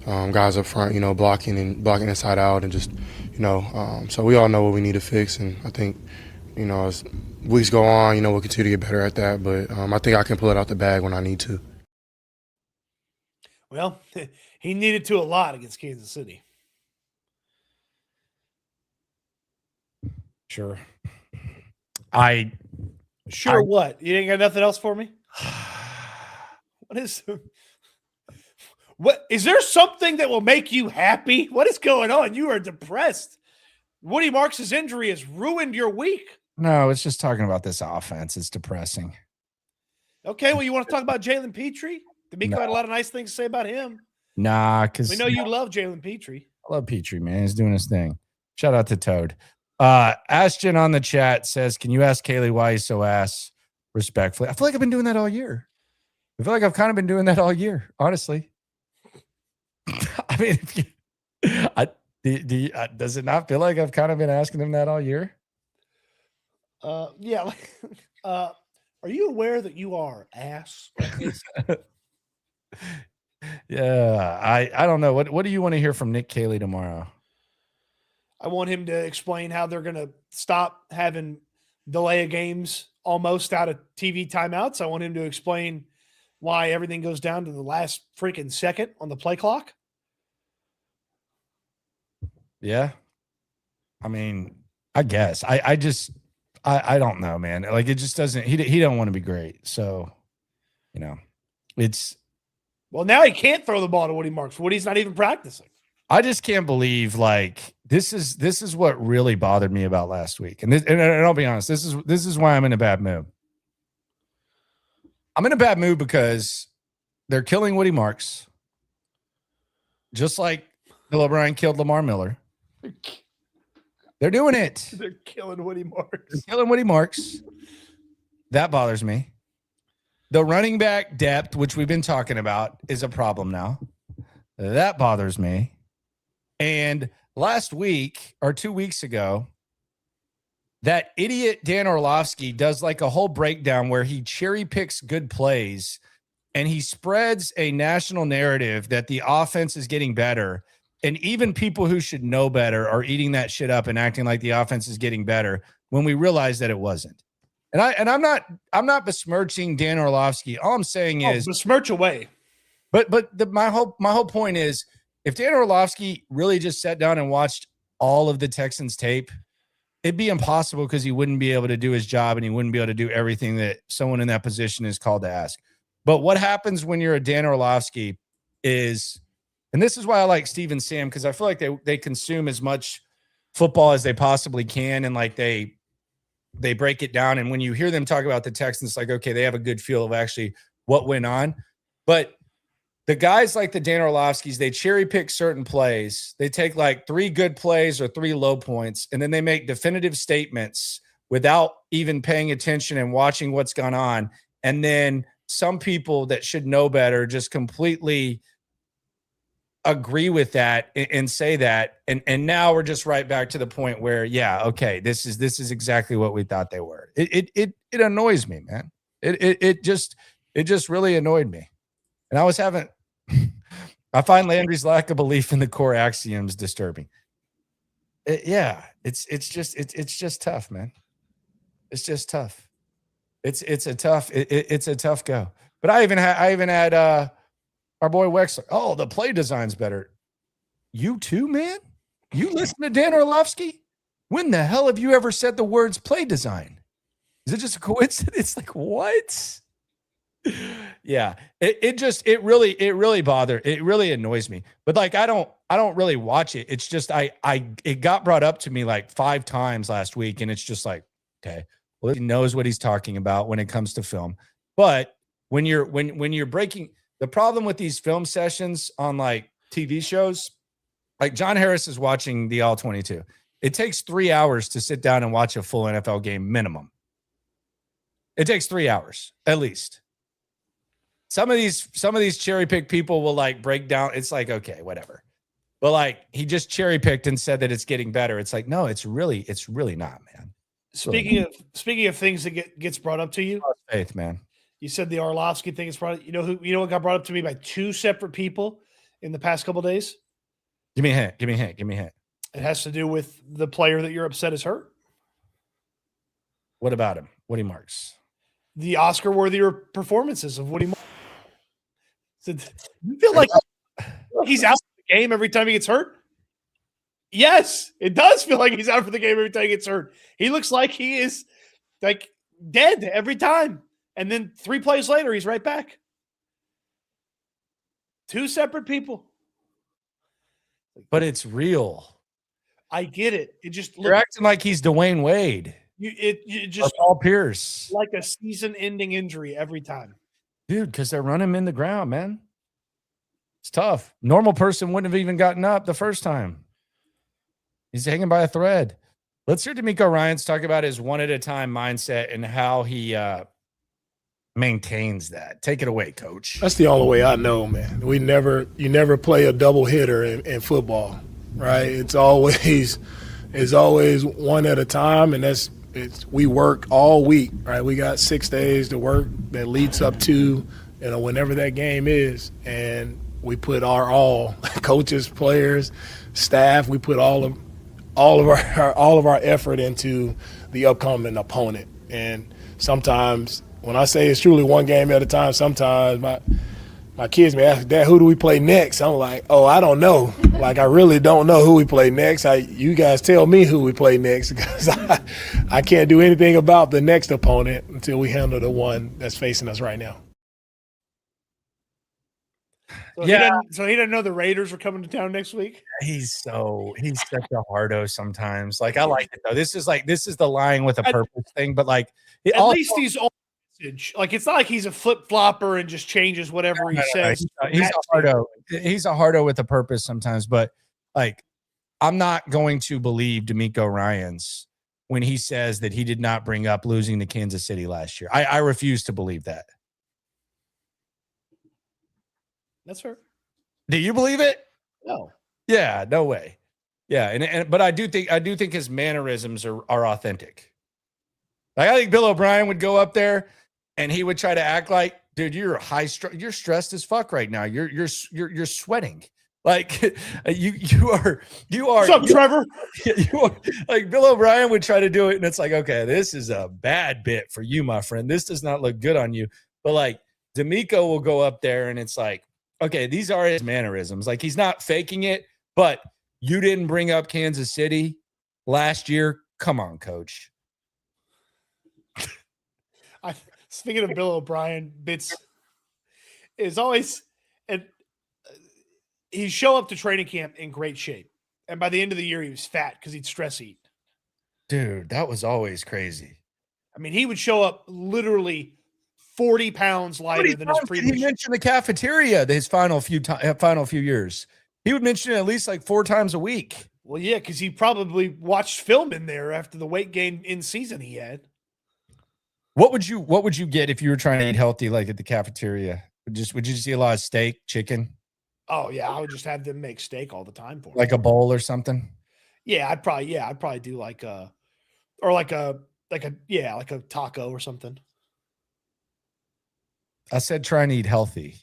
S5: guys up front, blocking inside out and just, so we all know what we need to fix. And I think, as weeks go on, we'll continue to get better at that. But I think I can pull it out the bag when I need to.
S2: Well, he needed to a lot against Kansas City.
S1: Sure.
S2: What? You ain't got nothing else for me? What is there something that will make you happy? What is going on? You are depressed. Woody Marks' injury has ruined your week.
S1: No, it's just talking about this offense. It's depressing.
S2: Okay, well, you want to talk about Jalen Petri? Demeco had a lot of nice things to say about him.
S1: Nah, because
S2: we know you love Jalen Petri.
S1: I love Petri, man. He's doing his thing. Shout out to Toad. Ashton on the chat says, can you ask Kaylee why he's so ass? Respectfully. I feel like I've been doing that all year. I feel like I've kind of been doing that all year, honestly. I mean, does it not feel like I've kind of been asking them that all year?
S2: Yeah. Are you aware that you are ass?
S1: Yeah, I don't know. What do you want to hear from Nick Caley tomorrow?
S2: I want him to explain how they're going to stop having delay of games almost out of TV timeouts. I want him to explain why everything goes down to the last freaking second on the play clock.
S1: Yeah. I mean, I guess. I don't know, man. Like, it just doesn't, he don't want to be great. So, it's.
S2: Well, now he can't throw the ball to Woody Marks. Woody's not even practicing.
S1: I just can't believe, like, this is what really bothered me about last week. And I'll be honest, this is why I'm in a bad mood. I'm in a bad mood because they're killing Woody Marks, just like Bill O'Brien killed Lamar Miller. They're doing it.
S2: They're killing Woody Marks.
S1: They're killing Woody Marks. That bothers me. The running back depth, which we've been talking about, is a problem now. That bothers me. And last week or 2 weeks ago, that idiot Dan Orlovsky does like a whole breakdown where he cherry picks good plays and he spreads a national narrative that the offense is getting better. And even people who should know better are eating that shit up and acting like the offense is getting better when we realize that it wasn't. And I'm not besmirching Dan Orlovsky. All I'm saying is
S2: besmirch away.
S1: But my whole point is, if Dan Orlovsky really just sat down and watched all of the Texans tape, it'd be impossible because he wouldn't be able to do his job and he wouldn't be able to do everything that someone in that position is called to ask. But what happens when you're a Dan Orlovsky is, and this is why I like Steve and Sam, because I feel like they consume as much football as they possibly can, and like they break it down. And when you hear them talk about the Texans, like, okay, they have a good feel of actually what went on. But the guys like the Dan Orlovskys, they cherry pick certain plays. They take like 3 good plays or 3 low points, and then they make definitive statements without even paying attention and watching what's gone on. And then some people that should know better just completely agree with that and say that. And now we're just right back to the point where, yeah, okay, this is exactly what we thought they were. It annoys me, man. It just really annoyed me. And I find Landry's lack of belief in the core axioms disturbing. It's just tough, man. It's just tough. It's a tough go. But I even had our boy Wexler. Oh, the play design's better. You too, man? You listen to Dan Orlovsky? When the hell have you ever said the words play design? Is it just a coincidence? It's like, what? Yeah, it really annoys me. But like, I don't really watch it. It's just it got brought up to me like 5 times last week, and it's just like, okay, well, he knows what he's talking about when it comes to film. But when you're breaking, the problem with these film sessions on like TV shows Like John Harris is watching the All-22. It takes 3 hours to sit down and watch a full NFL game minimum. It takes 3 hours at least. Some of these cherry pick people will like break down. It's like, okay, whatever. But like he just cherry picked and said that it's getting better. It's like, no, it's really not, man.
S2: Speaking of things that gets brought up to you,
S1: faith, man.
S2: You said the Orlovsky thing is brought. You know what got brought up to me by two separate people in the past couple of days?
S1: Give me a hint.
S2: It has to do with the player that you're upset is hurt.
S1: What about him? Woody Marks.
S2: The Oscar-worthy performances of Woody Marks. So, you feel like he's out for the game every time he gets hurt? Yes, it does feel like he's out for the game every time he gets hurt. He looks like he is like dead every time. And then 3 plays later, he's right back. Two separate people.
S1: But it's real.
S2: I get it. It just
S1: you're acting like he's Dwayne Wade.
S2: You just
S1: Paul Pierce,
S2: like a season-ending injury every time,
S1: dude. Because they're running him in the ground, man. It's tough. Normal person wouldn't have even gotten up the first time. He's hanging by a thread. Let's hear Demeco Ryans talk about his one-at-a-time mindset and how he maintains that. Take it away, Coach.
S8: That's the only way I know, man. You never play a double hitter in football, right? It's always one at a time, and we work all week, right? We got 6 days to work that leads up to whenever that game is, and we put our all, coaches, players, staff. We put all of our effort into the upcoming opponent, and sometimes. When I say it's truly one game at a time, sometimes my kids may ask, Dad, who do we play next? I'm like, oh, I don't know. Like, I really don't know who we play next. You guys tell me who we play next because I can't do anything about the next opponent until we handle the one that's facing us right now.
S2: So he doesn't know the Raiders are coming to town next week.
S1: He's such a hardo sometimes. Like I like it though. This is the lying with a purpose thing, but like
S2: at least he's all message. Like it's not like he's a flip flopper and just changes whatever he says.
S1: He's a hardo. He's a hardo with a purpose sometimes, but like I'm not going to believe Demeco Ryans when he says that he did not bring up losing to Kansas City last year. I refuse to believe that.
S2: That's fair.
S1: Do you believe it?
S2: No.
S1: Yeah, no way. Yeah, but I do think his mannerisms are authentic. Like I think Bill O'Brien would go up there and he would try to act like, dude, you're you're stressed as fuck right now. You're sweating. Like you are.
S2: What's up, Trevor?
S1: You are, like Bill O'Brien would try to do it, and it's like, okay, this is a bad bit for you, my friend. This does not look good on you. But like Demeco will go up there, and it's like, okay, these are his mannerisms. Like he's not faking it, but you didn't bring up Kansas City last year. Come on, coach.
S2: Speaking of Bill O'Brien, bits is always, and he'd show up to training camp in great shape. And by the end of the year, he was fat because he'd stress eat.
S1: Dude, that was always crazy.
S2: I mean, he would show up literally 40 pounds lighter than his previous.
S1: He mentioned the cafeteria his final few years. He would mention it at least like 4 times a week.
S2: Well, yeah, because he probably watched film in there after the weight gain in season he had.
S1: What would you get if you were trying to eat healthy, like at the cafeteria? Would you see a lot of steak, chicken?
S2: Oh yeah, I would just have them make steak all the time for me.
S1: Like a bowl or something.
S2: Yeah, I'd probably do like a taco or something.
S1: I said try and eat healthy.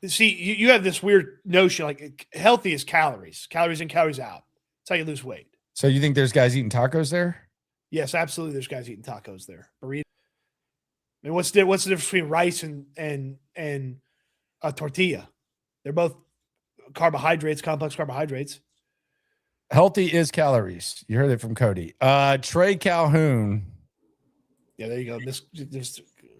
S2: See, you have this weird notion like healthy is calories in, calories out. That's how you lose weight.
S1: So you think there's guys eating tacos there?
S2: Yes, absolutely. There's guys eating tacos there. Burrito. I mean, what's the difference between rice and a tortilla? They're both carbohydrates, complex carbohydrates.
S1: Healthy is calories. You heard it from Cody. Trey Calhoun.
S2: Yeah, there you go. This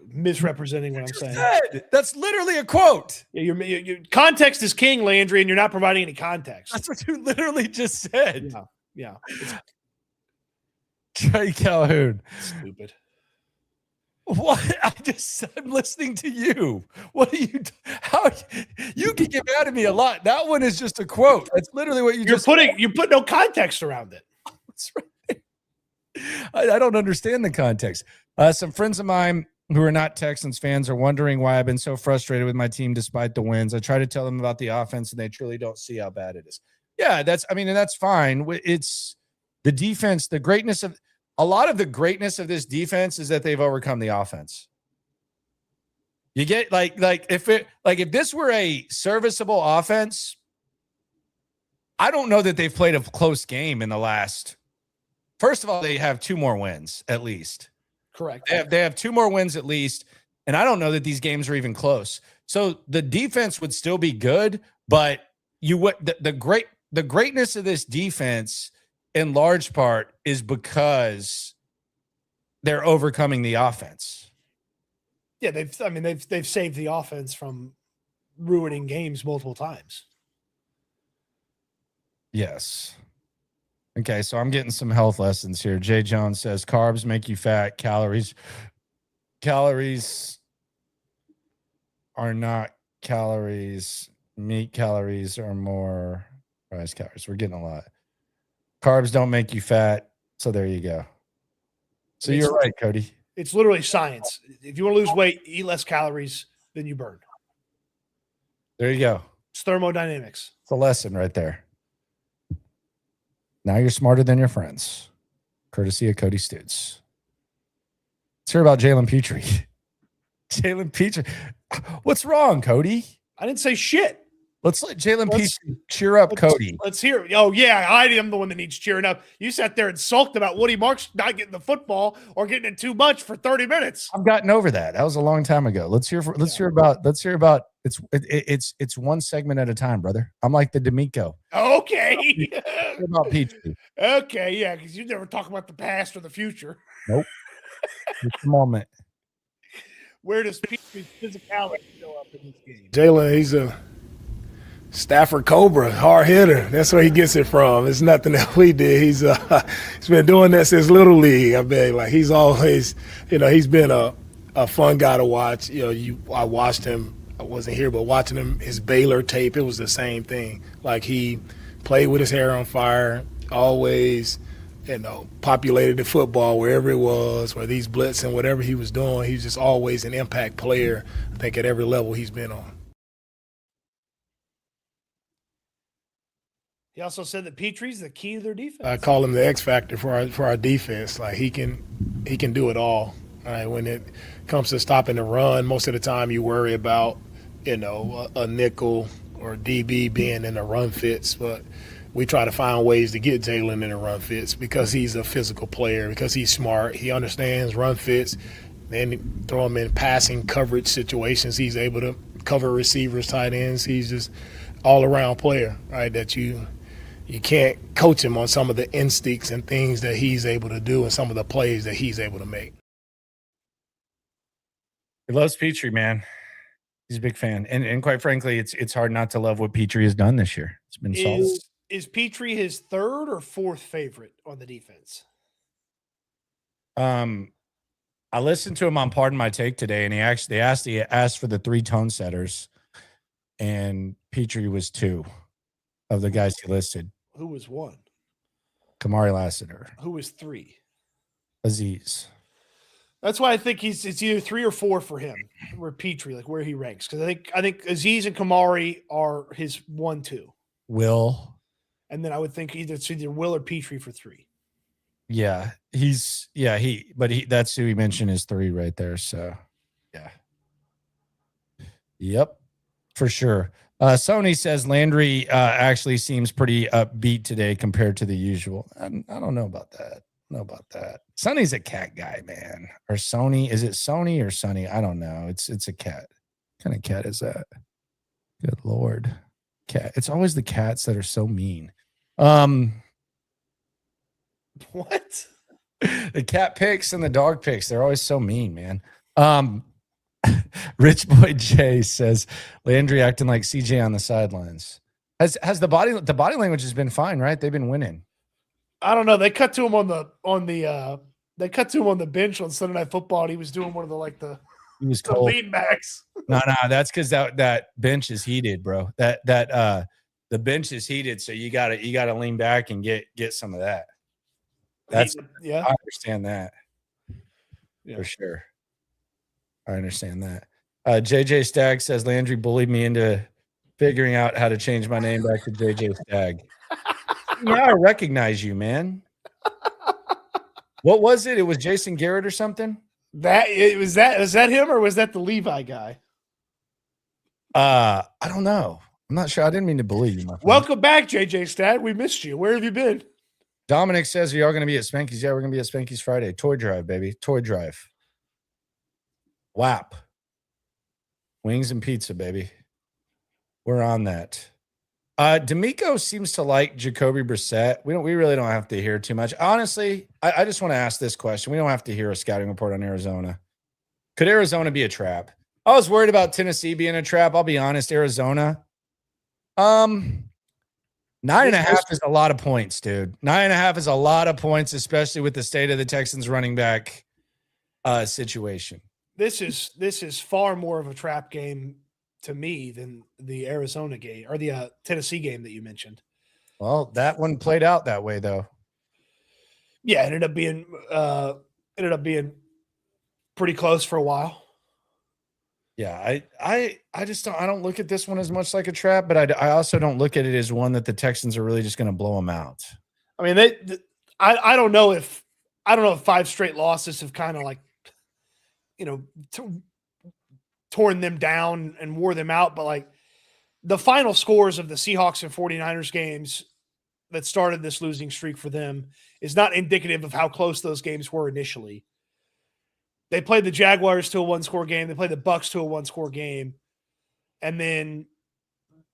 S2: misrepresenting what I'm saying.
S1: That's literally a quote.
S2: Yeah, your context is king, Landry, and you're not providing any context.
S1: That's what you literally just said.
S2: Yeah.
S1: Trey Calhoun.
S2: Stupid.
S1: What? I'm listening to you. What are you? How you can get mad at me a lot. That one is just a quote. That's literally what
S2: You put no context around it.
S1: That's right. I don't understand the context. Some friends of mine who are not Texans fans are wondering why I've been so frustrated with my team despite the wins. I try to tell them about the offense, and they truly don't see how bad it is. Yeah, that's fine. It's the defense. The greatness of a lot of the greatness of this defense is that they've overcome the offense. You get like if this were a serviceable offense, I don't know that they've played a close game in the last. First of all, they have 2 more wins at least.
S2: Correct.
S1: They have 2 more wins at least, and I don't know that these games are even close. So the defense would still be good, but the greatness of this defense in large part is because they're overcoming the offense.
S2: Yeah, they've saved the offense from ruining games multiple times.
S1: Yes. Okay, so I'm getting some health lessons here. Jay Jones says carbs make you fat, calories are not calories. Meat calories are more rice calories. We're getting a lot. Carbs don't make you fat, so there you go. So you're right, Cody.
S2: It's literally science. If you want to lose weight, eat less calories than you burn.
S1: There you go.
S2: It's thermodynamics.
S1: It's a lesson right there. Now you're smarter than your friends. Courtesy of Cody Stoots. Let's hear about Jalen Petri. Jalen Petri. What's wrong, Cody?
S2: I didn't say shit.
S1: Let's let Jalen Petri cheer up Cody.
S2: Let's hear it. Oh, yeah, I am the one that needs cheering up. You sat there and sulked about Woody Marks not getting the football or getting it too much for 30 minutes.
S1: I've gotten over that. That was a long time ago. Let's hear about it's one segment at a time, brother. I'm like the Demeco.
S2: Okay.
S1: About Petri.
S2: Okay, yeah, because you never talk about the past or the future.
S1: Nope. It's the moment.
S2: Where does Petri's physicality show up in this game?
S8: Jalen, he's a Stafford Cobra, hard hitter. That's where he gets it from. It's nothing that we did. He's been doing that since Little League. I bet. Like he's always, he's been a fun guy to watch. I watched him. I wasn't here, but watching him, his Baylor tape, it was the same thing. Like he played with his hair on fire, always, populated the football wherever it was, whether he's blitzing, whatever he was doing. He's just always an impact player, I think, at every level he's been on.
S2: He also said that Petri's the key to their defense.
S8: I call him the X factor for our defense. Like he can do it all. Right? When it comes to stopping the run, most of the time you worry about a nickel or DB being in the run fits, but we try to find ways to get Jalen in the run fits because he's a physical player, because he's smart. He understands run fits. Then throw him in passing coverage situations. He's able to cover receivers, tight ends. He's just all-around player, right, that you can't coach him on some of the instincts and things that he's able to do and some of the plays that he's able to make.
S1: He loves Petri, man. He's a big fan. And quite frankly, it's hard not to love what Petri has done this year. It's been solid.
S2: Is Petri his third or fourth favorite on the defense?
S1: I listened to him on Pardon My Take today, and he asked for the 3 tone setters, and Petri was 2 of the guys he listed.
S2: Who was 1?
S1: Kamari Lassiter.
S2: Who was 3?
S1: Aziz.
S2: That's why I think it's either 3 or 4 for him, where Petri, like where he ranks. Because I think Aziz and Kamari are his 1, 2.
S1: Will.
S2: And then I would think it's either Will or Petri for 3.
S1: Yeah. That's who he mentioned is 3 right there. So yeah. Yep. For sure. Sony says Landry actually seems pretty upbeat today compared to the usual. I don't know about that. Sonny's a cat guy, man. Or Sony. Is it Sony or Sonny? I don't know. It's a cat. What kind of cat is that? Good Lord. Cat. It's always the cats that are so mean.
S2: What?
S1: The cat picks and the dog picks. They're always so mean, man. Rich Boy J says Landry acting like CJ on the sidelines. Has the body language has been fine, right? They've been winning.
S2: I don't know. They cut to him on the They cut to him on the bench on Sunday Night Football, and he was doing one of the
S1: He was
S2: the
S1: cold.
S2: lean backs.
S1: No, that's because that bench is heated, bro. The bench is heated, so you gotta lean back and get some of that. That's
S2: yeah.
S1: I understand that
S2: Yeah.
S1: for sure. I understand that. JJ Stagg says Landry bullied me into figuring out how to change my name back to JJ Stagg. Yeah, I recognize you, man. What was it? It was Jason Garrett or something?
S2: Was that him or was that the Levi guy?
S1: I don't know. I'm not sure. I didn't mean to bully you, my friend.
S2: Welcome back, JJ Stagg. We missed you. Where have you been?
S1: Dominic says, are y'all going to be at Spanky's? Yeah, we're going to be at Spanky's Friday. Toy drive, baby. Toy drive. WAP. Wings and pizza, baby. We're on that. Demeco seems to like Jacoby Brissett. We really don't have to hear too much. Honestly, I just want to ask this question. We don't have to hear a scouting report on Arizona. Could Arizona be a trap? I was worried about Tennessee being a trap. I'll be honest, Arizona. 9.5 is a lot of points, dude. 9.5 is a lot of points, especially with the state of the Texans running back situation.
S2: This is far more of a trap game to me than the Arizona game or the Tennessee game that you mentioned.
S1: Well, that one played out that way, though.
S2: Yeah, it ended up being pretty close for a while.
S1: Yeah, I just don't look at this one as much like a trap, but I also don't look at it as one that the Texans are really just going to blow them out.
S2: I mean, I don't know if 5 straight losses have kind of like, torn them down and wore them out, but like the final scores of the Seahawks and 49ers games that started this losing streak for them is not indicative of how close those games were initially. They played the Jaguars to a 1-score game. They played the Bucks to a 1-score game. And then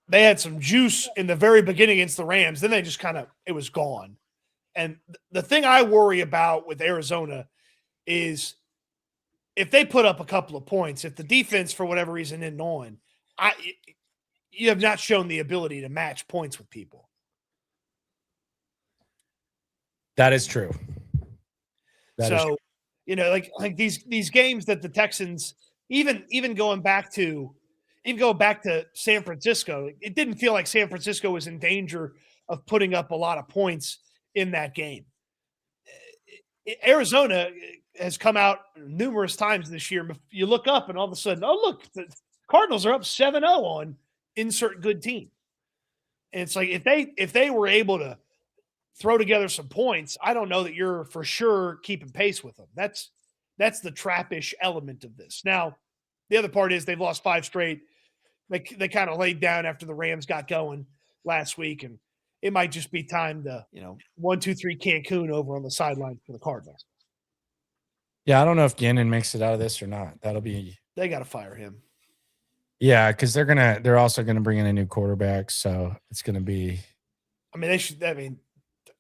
S2: they had some juice in the very beginning against the Rams. Then they just it was gone. And the thing I worry about with Arizona is if they put up a couple of points, if the defense for whatever reason isn't on, you have not shown the ability to match points with people.
S1: That is true.
S2: So, like these games that the Texans, even going back to San Francisco, it didn't feel like San Francisco was in danger of putting up a lot of points in that game. Arizona has come out numerous times this year. You look up and all of a sudden, oh, look, the Cardinals are up 7-0 on insert good team. And it's like if they were able to throw together some points, I don't know that you're for sure keeping pace with them. That's the trappish element of this. Now, the other part is they've lost 5 straight. They kind of laid down after the Rams got going last week, and it might just be time to 1, 2, 3 Cancun over on the sideline for the Cardinals.
S1: Yeah, I don't know if Gannon makes it out of this or not.
S2: They got to fire him.
S1: Yeah, because they're also gonna bring in a new quarterback, so it's gonna be.
S2: I mean, they should. I mean,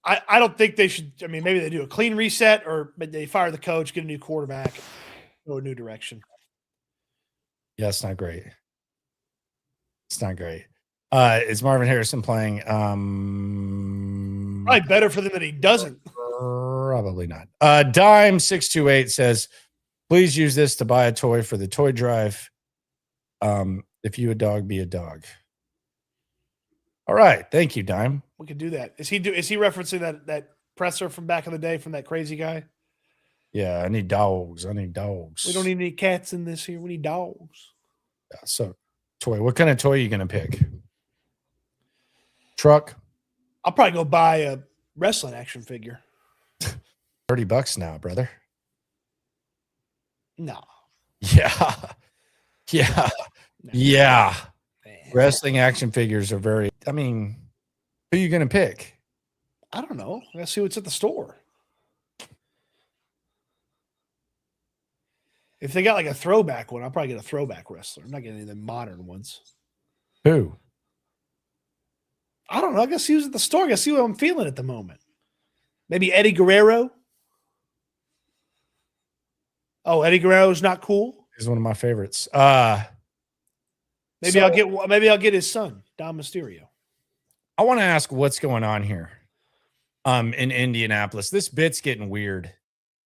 S2: I don't think they should. I mean, maybe they do a clean reset, or they fire the coach, get a new quarterback, go a new direction.
S1: Yeah, it's not great. It's not great. Is Marvin Harrison playing?
S2: Probably better for them that he doesn't.
S1: Probably not. Dime 628 says, please use this to buy a toy for the toy drive. If you a dog, be a dog. All right. Thank you, Dime.
S2: We could do that. Is he referencing that presser from back in the day from that crazy guy?
S1: Yeah, I need dogs.
S2: We don't need any cats in this here. We need dogs.
S1: Yeah, so toy. What kind of toy are you gonna pick? Truck?
S2: I'll probably go buy a wrestling action figure.
S1: $30 now, brother.
S2: No.
S1: Yeah. Yeah.
S2: No.
S1: Yeah.
S2: Man.
S1: Wrestling action figures are very, I mean, who are you going to pick?
S2: I don't know. Let's see what's at the store. If they got like a throwback one, I'll probably get a throwback wrestler. I'm not getting any of the modern ones.
S1: Who?
S2: I don't know. I guess he was at the store. I guess see what I'm feeling at the moment. Maybe Eddie Guerrero. Oh, Eddie Guerrero's not cool.
S1: He's one of my favorites.
S2: Maybe I'll get his son, Dom Mysterio.
S1: I want to ask what's going on here. In Indianapolis. This bit's getting weird.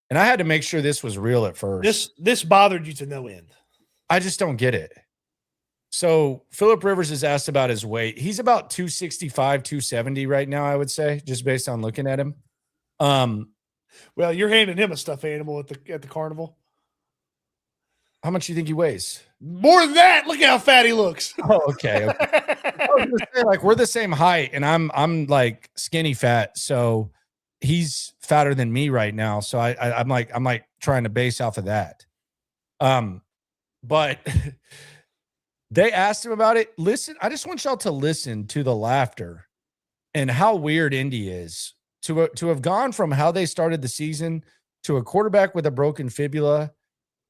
S1: And I had to make sure this was real at first.
S2: This bothered you to no end.
S1: I just don't get it. So Phillip Rivers is asked about his weight. He's about 265, 270 right now, I would say, just based on looking at him.
S2: Well, you're handing him a stuffed animal at the carnival.
S1: How much do you think he weighs?
S2: More than that. Look how fat he looks.
S1: Oh, okay. I was gonna say, like, we're the same height, and I'm like skinny fat, so he's fatter than me right now. So I'm like trying to base off of that. But they asked him about it. Listen, I just want y'all to listen to the laughter and how weird Indy is to have gone from how they started the season to a quarterback with a broken fibula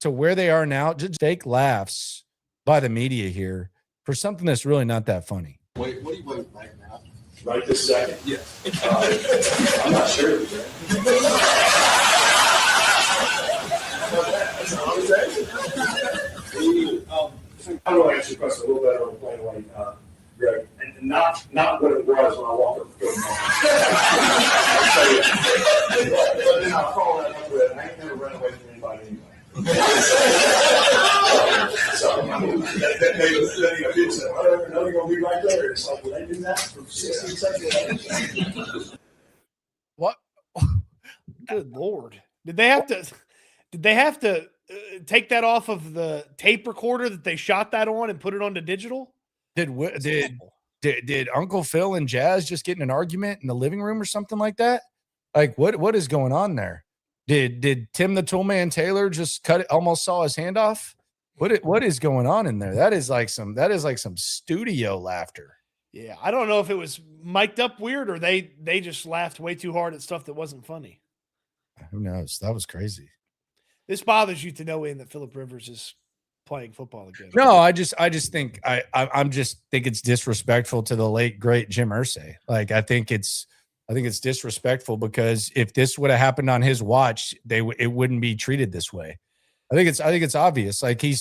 S1: to where they are now. Just fake laughs by the media here for something that's really not that funny.
S9: Wait, what do you weigh right now?
S10: Right this second?
S9: Yeah.
S10: I'm not sure. I'm going to answer your question a little better on the plain way, Greg, and not what it was when I walked up the field. I'll tell you. But then I'll call that up with, I ain't never run away from anybody anyway. So, I mean, they said, well, they're going to be right there. It's like, will they do that for 16 seconds?
S1: What?
S2: Good Lord. Did they have to take that off of the tape recorder that they shot that on and put it onto digital?
S1: Did Uncle Phil and Jazz just get in an argument in the living room or something like that? Like, what is going on there? Did Tim the Toolman Taylor just cut it? Almost saw his hand off. What is going on in there? That is like some studio laughter.
S2: Yeah, I don't know if it was mic'd up weird or they just laughed way too hard at stuff that wasn't funny.
S1: Who knows? That was crazy.
S2: This bothers you to no end that Phillip Rivers is playing football again.
S1: No, I just think I'm just think it's disrespectful to the late great Jim Irsay. Like I think it's disrespectful because if this would have happened on his watch, it wouldn't be treated this way. I think it's obvious. Like
S2: they're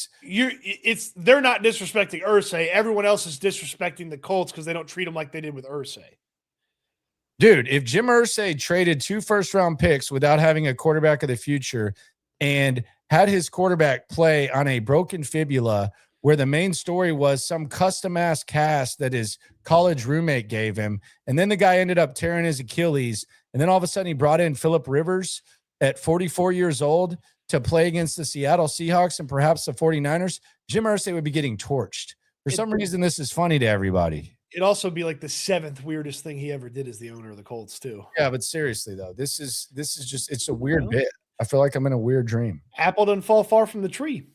S2: not disrespecting Irsay. Everyone else is disrespecting the Colts because they don't treat him like they did with Irsay.
S1: Dude, if Jim Irsay traded 2 first-round picks without having a quarterback of the future and had his quarterback play on a broken fibula where the main story was some custom-ass cast that his college roommate gave him, and then the guy ended up tearing his Achilles, and then all of a sudden he brought in Phillip Rivers at 44 years old to play against the Seattle Seahawks and perhaps the 49ers, Jim Irsay would be getting torched. For some reason, this is funny to everybody.
S2: It'd also be like the 7th weirdest thing he ever did as the owner of the Colts, too.
S1: Yeah, but seriously, though, this is just, it's a weird bit. I feel like I'm in a weird dream.
S2: Apple doesn't fall far from the tree.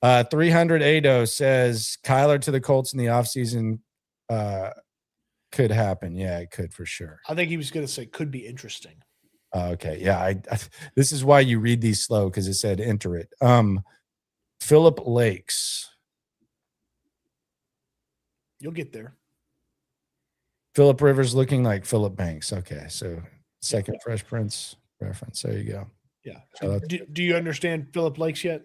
S1: 300 Ado says Kyler to the Colts in the offseason could happen. Yeah, it could for sure.
S2: I think he was going to say could be interesting.
S1: Okay. Yeah. I this is why you read these slow because it said enter it. Phillip Lakes.
S2: You'll get there.
S1: Phillip Rivers looking like Phillip Banks. Okay. So second Fresh Prince reference. There you go.
S2: Yeah. Do you understand Phillip Lakes yet?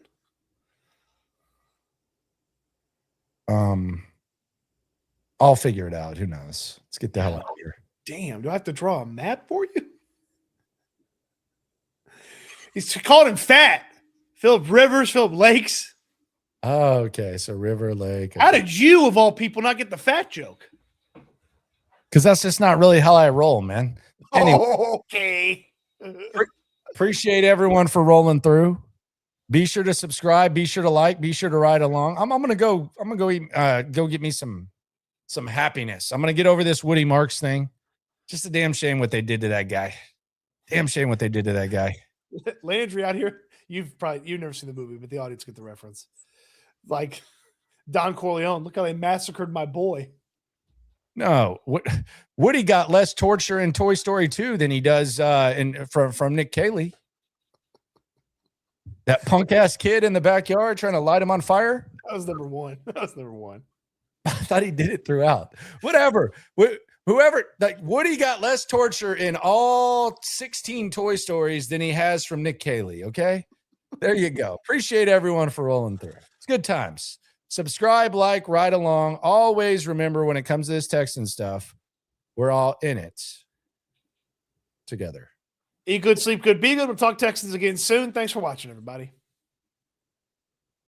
S1: I'll figure it out. Who knows? Let's get the hell out of here.
S2: Damn. Do I have to draw a map for you? He's called him fat. Phillip Rivers, Phillip Lakes.
S1: Oh, okay. So River Lake.
S2: How did you, of all people, not get the fat joke?
S1: Because that's just not really how I roll, man. Anyway,
S2: okay.
S1: Appreciate everyone for rolling through. Be sure to subscribe. Be sure to like. Be sure to ride along. I'm gonna go get me some happiness. I'm gonna get over this Woody Marks thing. Just a damn shame what they did to that guy. Damn shame what they did to that guy.
S2: Landry out here. You've never seen the movie, but the audience get the reference. Like Don Corleone. Look how they massacred my boy.
S1: No, Woody got less torture in Toy Story 2 than he does from Nick Cayley. That punk ass kid in the backyard trying to light him on fire.
S2: That was number one.
S1: I thought he did it throughout. Whatever. Whoever, like Woody got less torture in all 16 Toy Stories than he has from Nick Cayley. Okay, there you go. Appreciate everyone for rolling through. It's good times. Subscribe, like, ride along. Always remember when it comes to this Texan stuff, we're all in it together.
S2: Eat good, sleep good, be good. We'll talk Texans again soon. Thanks for watching, everybody.